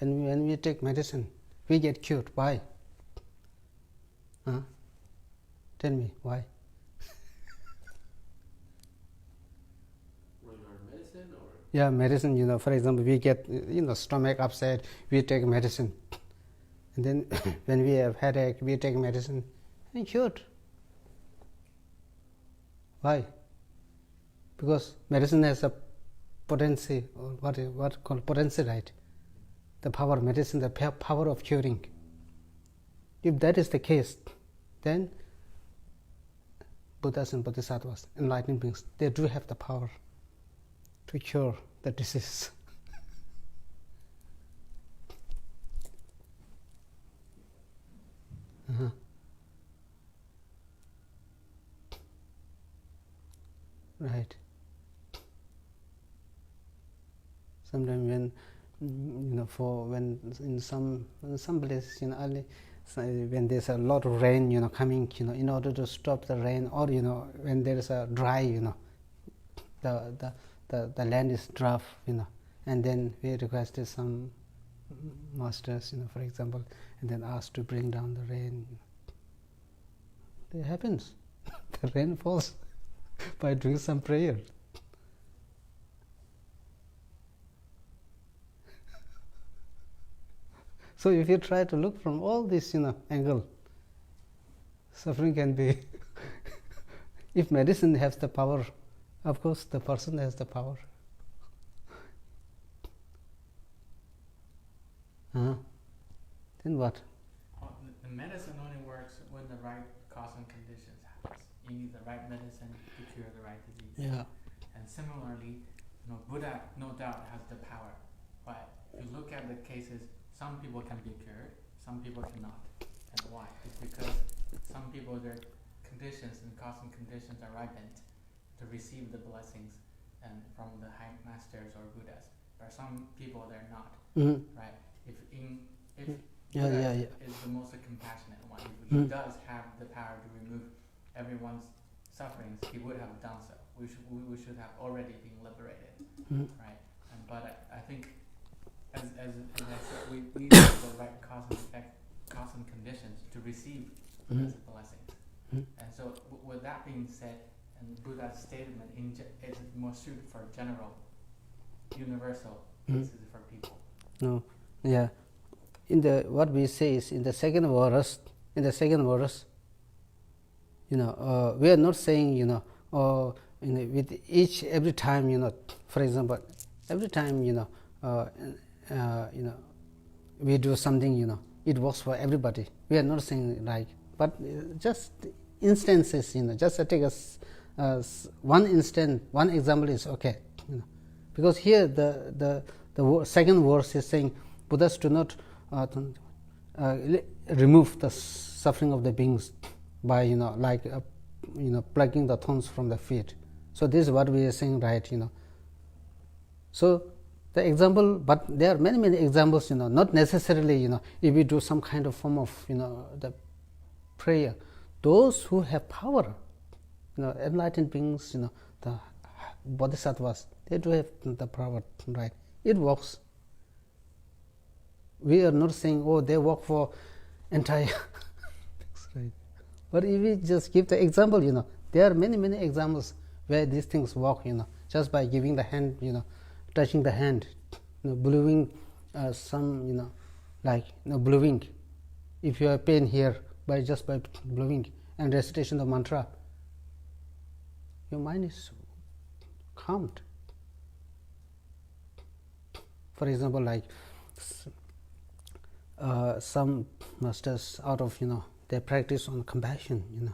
And when we take medicine, we get cured. Why? Tell me, why? Medicine or? Yeah, medicine, for example, we get, stomach upset, we take medicine. And then when we have headache, we take medicine and cured. Why? Because medicine has a potency, or what called potency, right? The power of medicine, the power of curing. If that is the case, then Buddhas and Bodhisattvas, enlightened beings, they do have the power to cure the disease. Right. Sometimes when when in some places early, when there's a lot of rain coming, in order to stop the rain, or when there is a dry, the land is rough, and then we requested some masters, for example, and then asked to bring down the rain. It happens. The rain falls by doing some prayer. So if you try to look from all this angle, suffering can be if medicine has the power, of course the person has the power. Then what? Well, the medicine only works when the right cause and conditions happens. You need the right medicine to cure the right disease. Yeah. And similarly, Buddha no doubt has the power. But if you look at the cases, some people can be cured, some people cannot. And why? It's because some people, their conditions and cause and conditions are ripened to receive the blessings and from the high masters or Buddhas. There are some people they're not. Right? If Buddha is the most compassionate one, he does have the power to remove everyone's sufferings, he would have done so. We should have already been liberated, right? But I think, as I said, we need the right cause and conditions to receive these blessings. And so, with that being said, and Buddha's statement is more suited for general, universal cases for people. No, yeah. In the what we say is in the second verse. In the second verse, we are not saying with every time for example, every time we do something it works for everybody. We are not saying like, but just instances just take us one instant, one example is okay, because here the second verse is saying Buddhas do not remove the suffering of the beings by plucking the thorns from the feet. So this is what we are saying, right? So the example, but there are many examples. Not necessarily if we do some kind of form of the prayer, those who have power, enlightened beings, the bodhisattvas, they do have the power, right? It works. We are not saying, oh, they work for entire things, right? But if we just give the example, there are many examples where these things work, just by giving the hand, touching the hand, blowing some, blowing. If you have pain here, by blowing and recitation of mantra, your mind is calmed. For example, like some masters, out of their practice on compassion,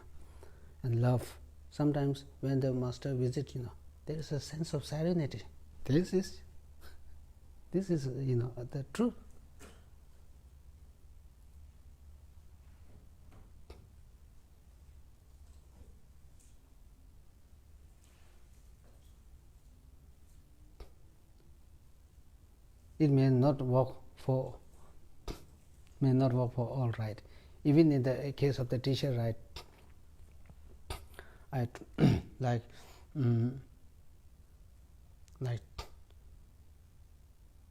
and love. Sometimes when the master visits, there is a sense of serenity. This is the truth. It may not work for all, right? Even in the case of the teacher, right? Like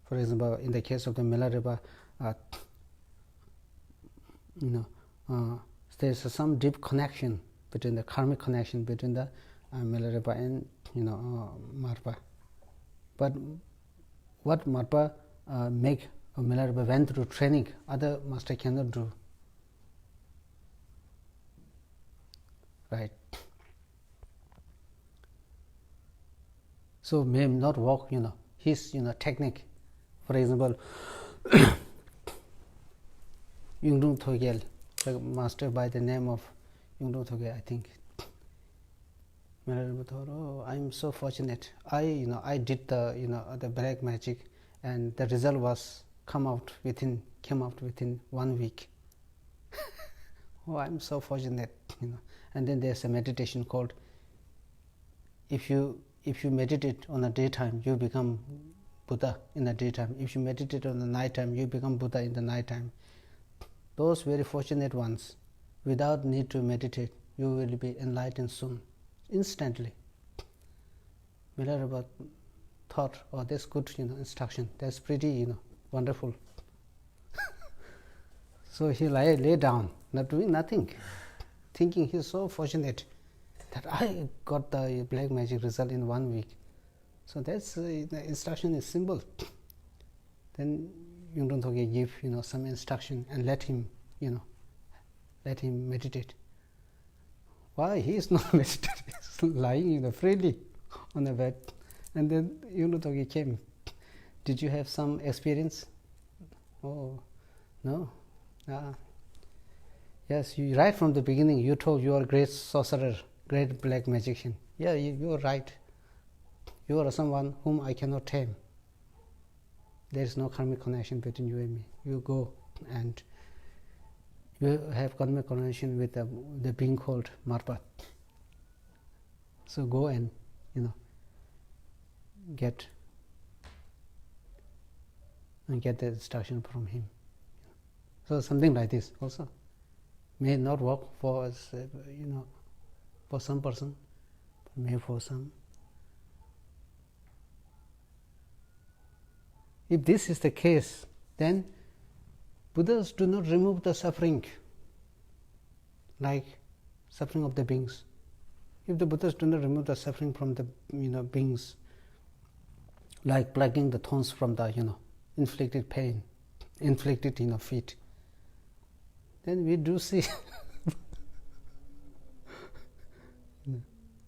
for example, in the case of the Milarepa, there's some deep connection between the karmic connection between the Milarepa and Marpa. But what Marpa make Milarepa went through training, other master cannot do, right? So may not work, his technique. For example, Yungdung Thogyal, the master by the name of Yungdung Thogyal, I think. Milarepa thought, oh, I'm so fortunate. I did the black magic, and the result came out within 1 week. Oh, I'm so fortunate, And then there's a meditation called, if you meditate on the daytime, you become Buddha in the daytime. If you meditate on the nighttime, you become Buddha in the nighttime. Those very fortunate ones, without need to meditate, you will be enlightened soon, instantly. Milarepa thought, oh, that's good, instruction. That's pretty, wonderful. So he lay down, not doing nothing, thinking he's so fortunate that I got the black magic result in 1 week. So that's the instruction is simple. Then Yungdung Thogyal give some instruction and let him meditate. Why he is not meditating? He's lying freely on the bed. And then Yungdung Thogyal came. Did you have some experience? Oh, no. Yes, you right from the beginning you told you are a great sorcerer, great black magician. Yeah, you are right. You are someone whom I cannot tame. There is no karmic connection between you and me. You go and you have karmic connection with the being called Marpa. So go and get the instruction from him. So something like this also may not work for us, for some person, maybe for some. If this is the case, then Buddhas do not remove the suffering like suffering of the beings. If the Buddhas do not remove the suffering from the beings, like plucking the thorns from the inflicted pain, inflicted feet, then we do see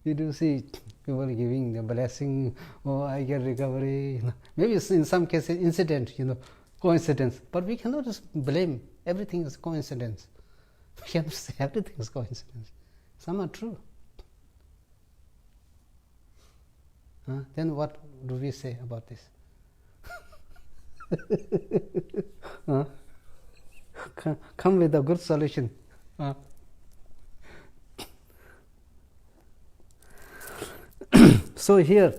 we do see people giving the blessing, oh, I get recovery. Maybe it's in some cases incident, coincidence, but we cannot just blame everything is coincidence. We cannot say everything is coincidence. Some are true. Then what do we say about this? Come with a good solution. So here,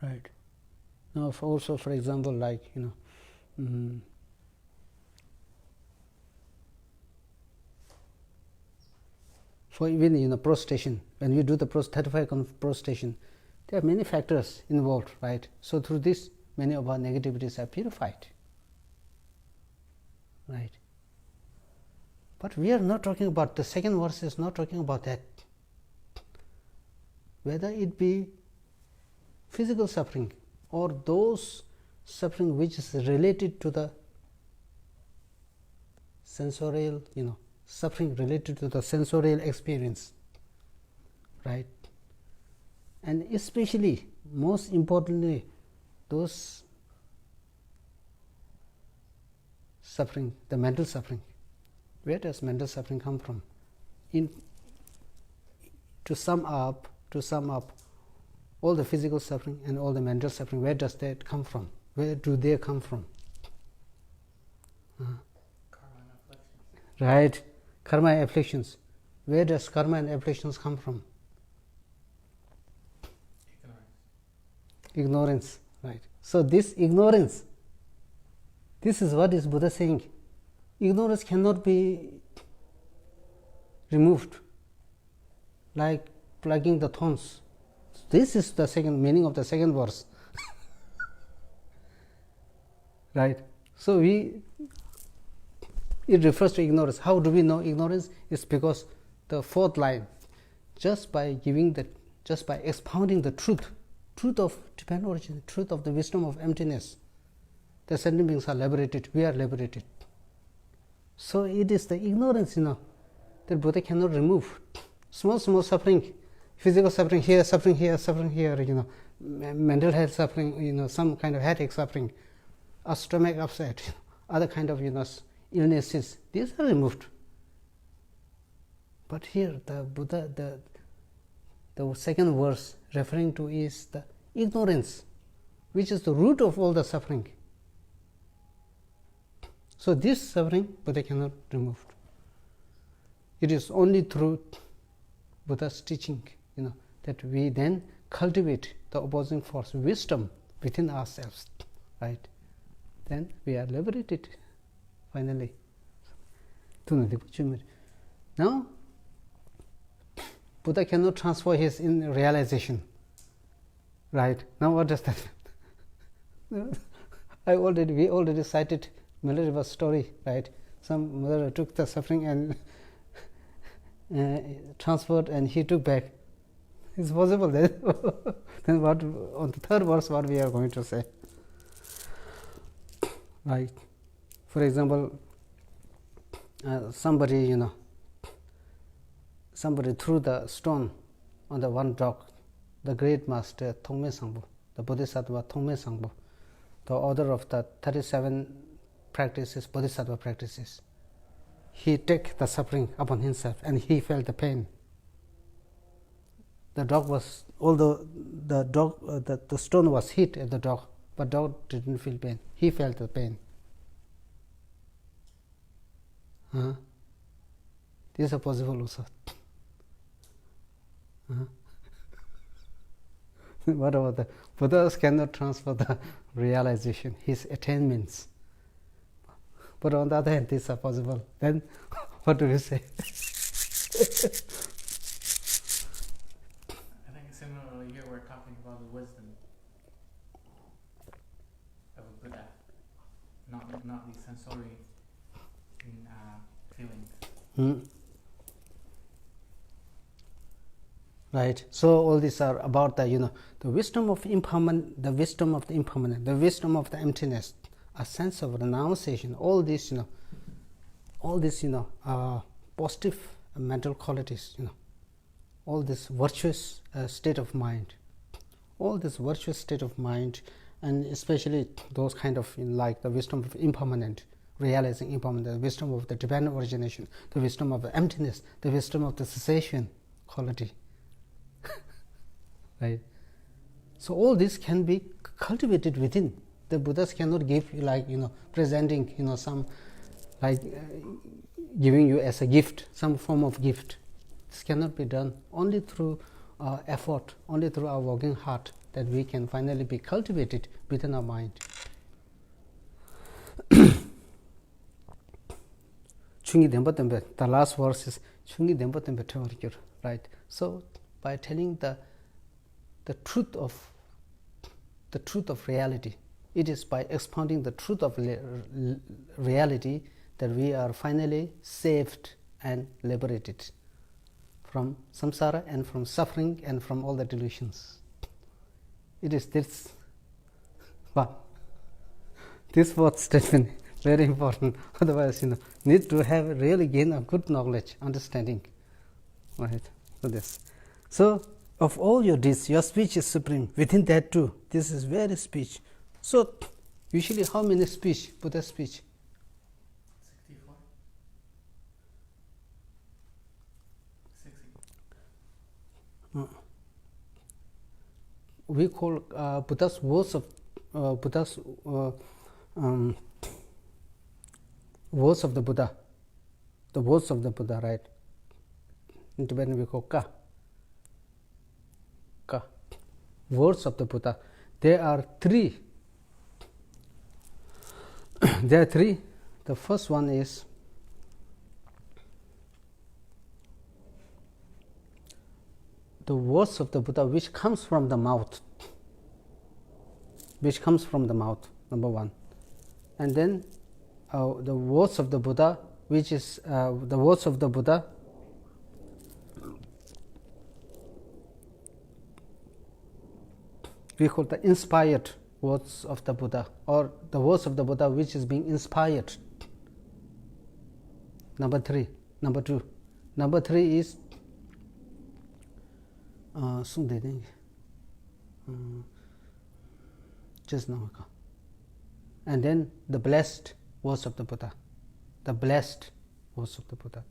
right now, also for example, like for even prostration, when you do the 35 kind of prostration, there are many factors involved, right? So through this, many of our negativities are purified, right? But we are not talking about, the second verse is not talking about that. Whether it be physical suffering or those suffering which is related to the sensorial, suffering related to the sensorial experience, right? And especially, most importantly, those suffering, the mental suffering. Where does mental suffering come from? To sum up all the physical suffering and all the mental suffering, where does that come from? Where do they come from? Karma and afflictions. Right, karma and afflictions. Where does karma and afflictions come from? Ignorance, right. So this ignorance, this is what is Buddha saying. Ignorance cannot be removed like plugging the thorns. This is the second meaning of the second verse. Right. So it refers to ignorance. How do we know ignorance? It's because the fourth line, just by expounding the truth of divine origin, truth of the wisdom of emptiness, the sentient beings are liberated, we are liberated. So it is the ignorance, that Buddha cannot remove. Small suffering, physical suffering here, mental health suffering, some kind of headache suffering, a stomach upset, other kind of illnesses, these are removed. But here the Buddha, the second verse referring to is the ignorance, which is the root of all the suffering. So this suffering Buddha cannot remove. It is only through Buddha's teaching, that we then cultivate the opposing force, wisdom within ourselves, right? Then we are liberated, finally. Now, Buddha cannot transfer his in realization, right? Now, what does that mean? We already cited Milariva's story, right? Some mother took the suffering and transferred, and he took back. It's possible then. Then what on the third verse? What we are going to say? Right. For example, somebody threw the stone on the one dog. The great master Thongme Sangpo, the Bodhisattva Thongme Sangpo, the author of the 37 practices, Bodhisattva practices. He took the suffering upon himself, and he felt the pain. The dog was, although the stone was hit at the dog, but dog didn't feel pain. He felt the pain. These are possible also. What about the Buddhas cannot transfer the realization, his attainments. But on the other hand, these are possible. Then what do you say? I think similarly here we're talking about the wisdom of a Buddha, not the sensory feelings. Right. So all these are about the the wisdom of impermanent, the wisdom of the impermanent, the wisdom of the emptiness, a sense of renunciation. All these positive mental qualities. All this virtuous state of mind, all this virtuous state of mind, and especially those kind of like the wisdom of impermanent, realizing impermanent, the wisdom of the dependent origination, the wisdom of the emptiness, the wisdom of the cessation quality. Right. So all this can be cultivated within. The Buddhas cannot give you like presenting some like giving you as a gift, some form of gift. This cannot be done. Only through effort, only through our working heart, that we can finally be cultivated within our mind. The last verse is right. So by telling the truth of reality, it is by expounding the truth of reality that we are finally saved and liberated from samsara and from suffering and from all the delusions. It is this this fourth statement very important. Otherwise, need to have really gain a good knowledge, understanding. Right. So this. So of all your deeds, your speech is supreme. Within that too, this is very speech. So usually, how many speech? Buddha speech. 64. 60. We call Buddha's words of words of the Buddha. The words of the Buddha, right? In Tibetan we call ka. Ka. Words of the Buddha. There are three. There are three. The first one is the words of the Buddha which comes from the mouth. Which comes from the mouth, number one. And then the words of the Buddha, which is the words of the Buddha we call the inspired words of the Buddha, or the words of the Buddha which is being inspired. Number two. Number three is just now. And then the blessed words of the Buddha. The blessed words of the Buddha.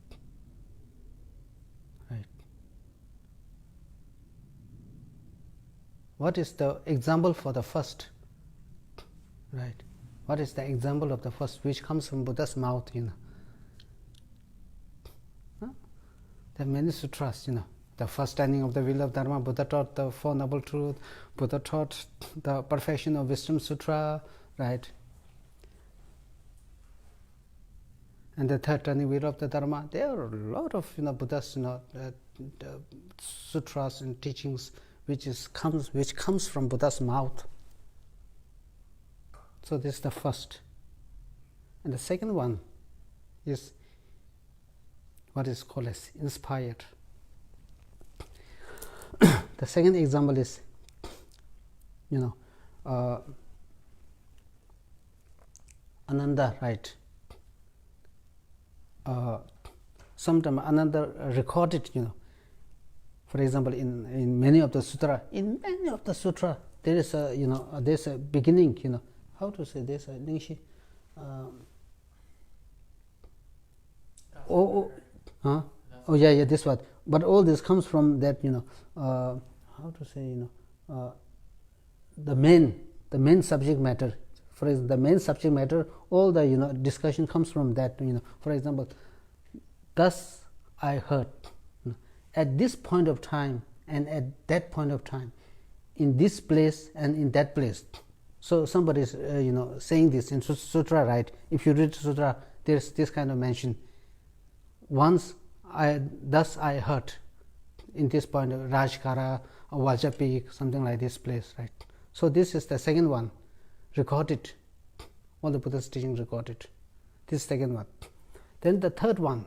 Right. What is the example for the first? Right. What is the example of the first which comes from Buddha's mouth? There are many sutras. The first standing of the wheel of Dharma, Buddha taught the Four Noble Truths, Buddha taught the Perfection of Wisdom Sutra, right? And the third turning wheel of the Dharma. There are a lot of Buddha's sutras and teachings which comes from Buddha's mouth. So this is the first. And the second one is what is called as inspired. The second example is, Ananda, right? Sometime Ananda recorded, for example, in many of the sutra, there is a there's a beginning, how to say, there's a lingshi. Yeah, this one. But all this comes from that, how to say, the main subject matter. For example, the main subject matter, all the discussion comes from that. For example, thus I heard, at this point of time and at that point of time, in this place and in that place. So somebody is saying this in sutra, right? If you read sutra, there's this kind of mention. Thus I heard in this point of Rajkara or Vajapik, something like this place, right? So this is the second one, recorded. All the Buddha's teaching recorded. This second one. Then the third one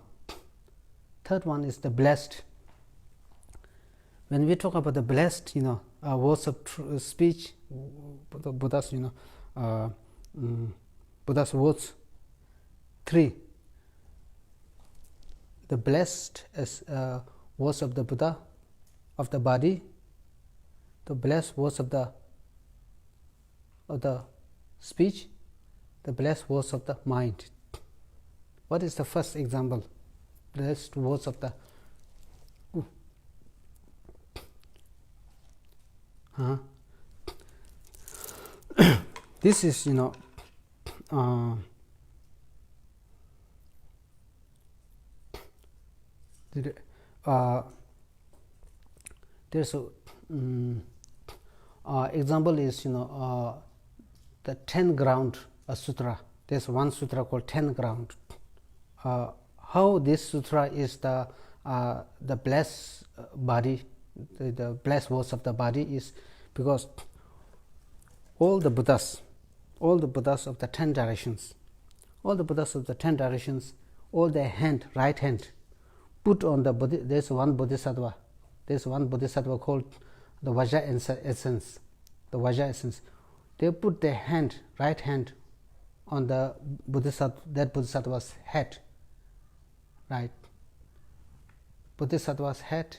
is the blessed. When we talk about the blessed, words of speech, Buddha's, Buddha's words, 3. The blessed is words of the Buddha, of the body. The blessed words of the speech. The blessed words of the mind. What is the first example? Blessed words of the this is there's a example is the 10 ground sutra. There's one sutra called 10 ground. How this sutra is the blessed body, the blessed words of the body, is because all the Buddhas of the 10 directions, all their right hand put on the Buddha. There's one bodhisattva called the Vajra essence. The Vajra essence. They put their right hand on the bodhisattva's head, right? Bodhisattva's head.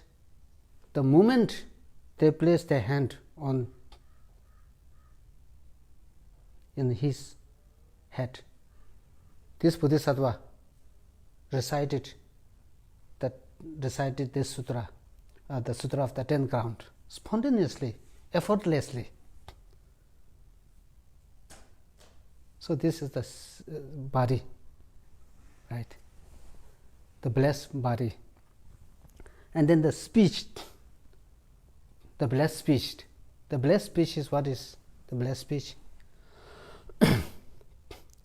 The moment they place their hand in his head, this bodhisattva recited this sutra, the sutra of the 10 ground, spontaneously, effortlessly. So this is the body, right? The blessed body. And then the speech, the blessed speech. The blessed speech is what is the blessed speech?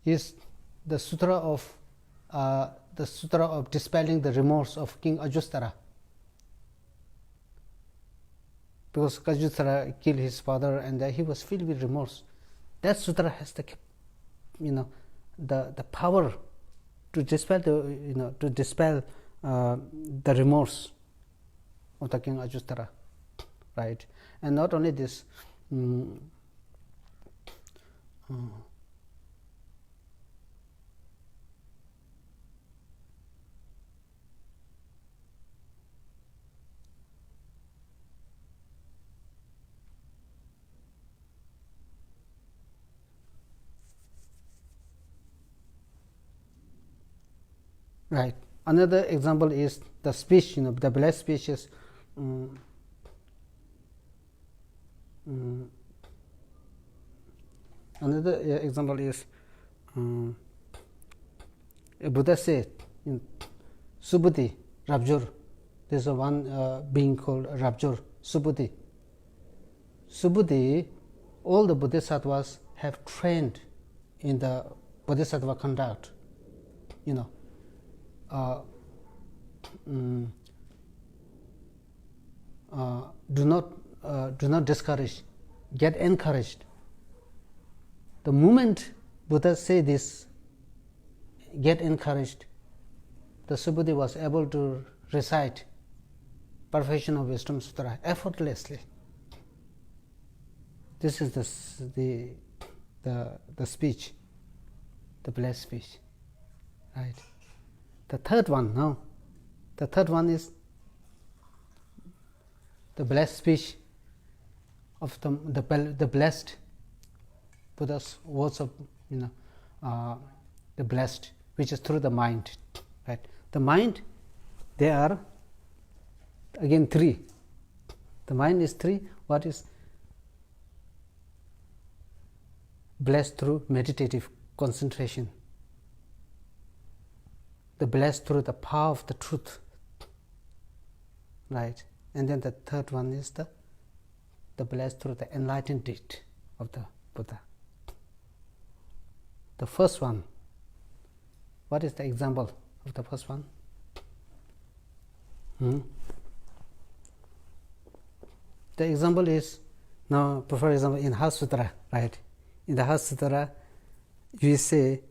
Is the sutra of dispelling the remorse of King Ajustara. Because Ajustara killed his father and he was filled with remorse. That sutra has the power to dispel the remorse of the King Ajustara, right? And not only this, right. Another example is the speech, the blessed speech is another example is a Buddha said, Subhuti, Rabjur. There's one being called Rabjur, Subhuti. Subhuti, all the bodhisattvas have trained in the bodhisattva conduct, do not discourage, get encouraged. The moment Buddha say this, get encouraged, the Subhuti was able to recite Perfection of Wisdom Sutra effortlessly. This is the speech, the blessed speech, right? The third one is the blessed speech of the blessed Buddha's words of the blessed, which is through the mind, right? The mind, they are again 3. The mind is 3. What is blessed through meditative concentration? The blessed through the power of the truth, right? And then the third one is the the blessed through the enlightened deed of the Buddha. The first one, what is the example of the first one? The example is, now for example in Heart Sutra, right? In the Heart Sutra you say,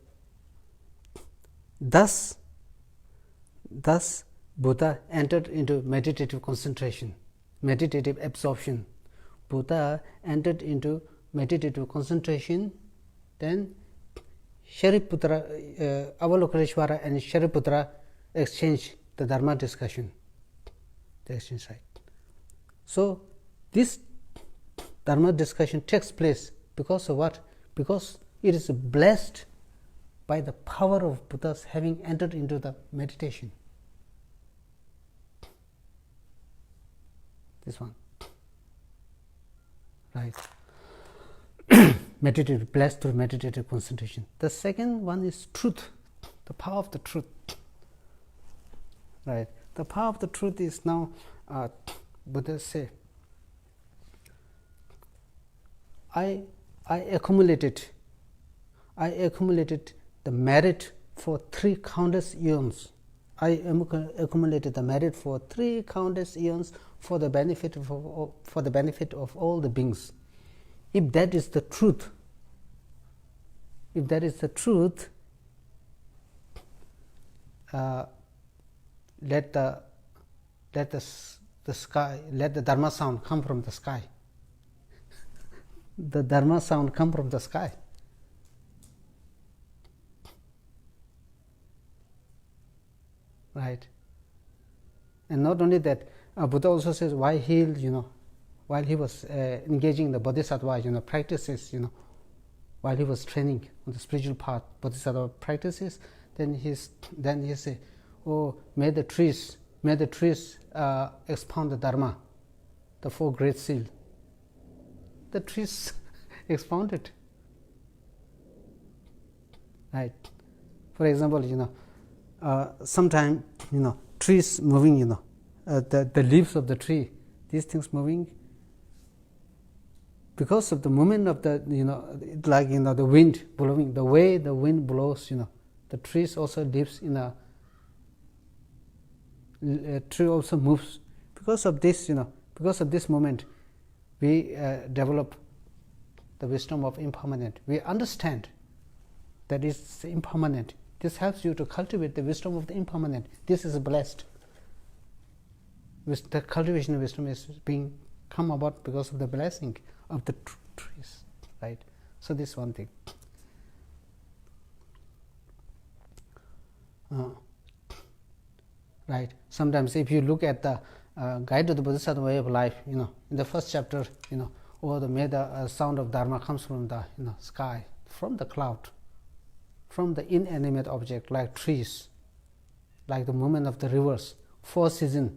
thus Buddha entered into meditative concentration, meditative absorption. Buddha entered into meditative concentration, then Shariputra, Avalokiteshvara and Shariputra exchange the Dharma discussion. They exchange, right? So this Dharma discussion takes place because of what? Because it is blessed by the power of Buddha's having entered into the meditation. This one, right? Meditative, blessed through meditative concentration. The second one is truth, the power of the truth, right? The power of the truth is now, Buddha say, I accumulated the merit for 3 countless eons. I accumulated the merit for 3 countless eons for the benefit of all the beings. If that is the truth, let the sky, let the Dharma sound come from the sky. The Dharma sound come from the sky. Right? And not only that, Buddha also says while he was engaging the bodhisattva practices, while he was training on the spiritual path, bodhisattva practices, then he say, oh, may the trees expound the Dharma, the 4 great seals. The trees expounded. Right? For example, sometimes trees moving, the leaves of the tree, these things moving, because of the movement of the the wind blowing, the way the wind blows, the trees also lives in a tree also moves. Because of this, because of this moment, we develop the wisdom of impermanent. We understand that it's impermanent. This helps you to cultivate the wisdom of the impermanent. This is blessed. The cultivation of wisdom is being come about because of the blessing of the trees, right? So this is one thing. Right. Sometimes if you look at the Guide to the Bodhisattva Way of Life, in the first chapter, may the sound of Dharma comes from the sky, from the cloud, from the inanimate object like trees, like the movement of the rivers. 4 seasons.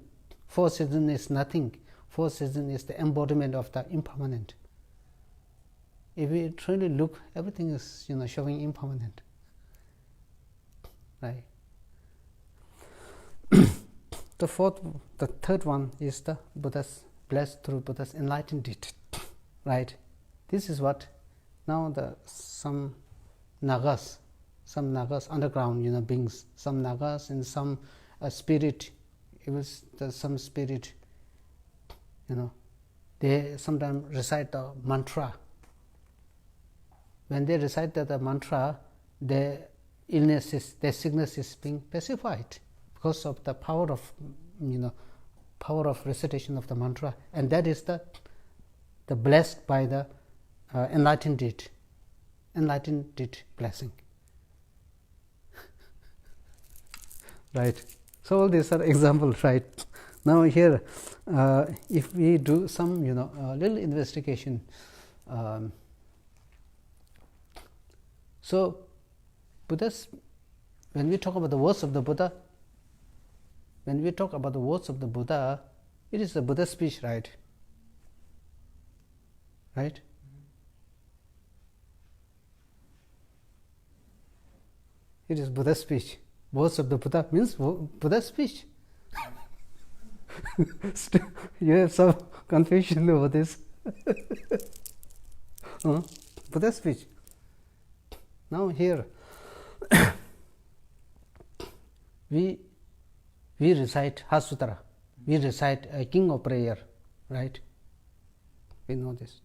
4 seasons is nothing. 4 seasons is the embodiment of the impermanent. If we truly look, everything is showing impermanent. Right. The third one is the Buddha's blessed through Buddha's enlightened deed. Right. This is what now some nagas underground beings, some nagas and some spirit, some spirit, they sometimes recite the mantra. When they recite the mantra, their illnesses, their sickness is being pacified because of the power of recitation of the mantra, and that is the blessed by the enlightened deed blessing. Right. So all these are examples, right? Now here, if we do some little investigation, so when we talk about the words of the Buddha, it is the Buddha speech, right? Right? It is Buddha speech. Words of the Buddha means Buddha speech. You have some confusion over this. Buddha speech. Now here we recite Hasutra, we recite a king of prayer, right? We know this.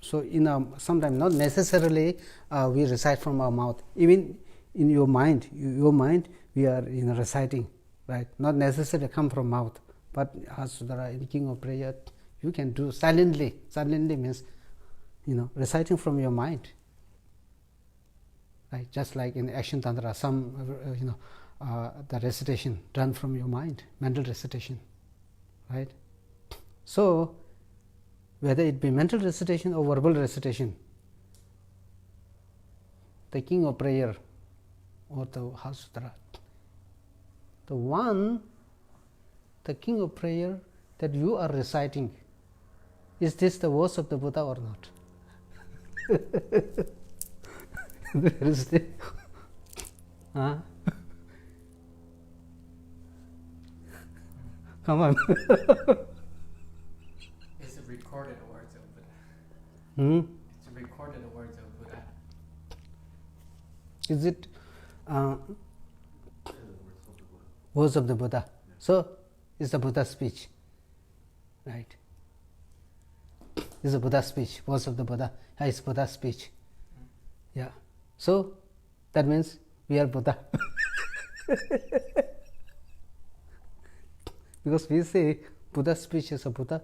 So in sometimes not necessarily we recite from our mouth. Even in your mind, we are reciting, right? Not necessarily come from mouth, but Hasutra in king of prayer you can do silently. Silently means reciting from your mind, right? Just like in action tantra, some the recitation done from your mind, mental recitation, right? So whether it be mental recitation or verbal recitation, the king of prayer or the Hasutra, the king of prayer that you are reciting, is this the words of the Buddha or not? There is the come on. It's the recorded words of Buddha. It's the recorded words of Buddha. Is it words of the Buddha? So it's the Buddha speech, right? It's the Buddha speech, words of the Buddha. It's Buddha speech. Yeah. So that means we are Buddha. Because we say Buddha speech is a Buddha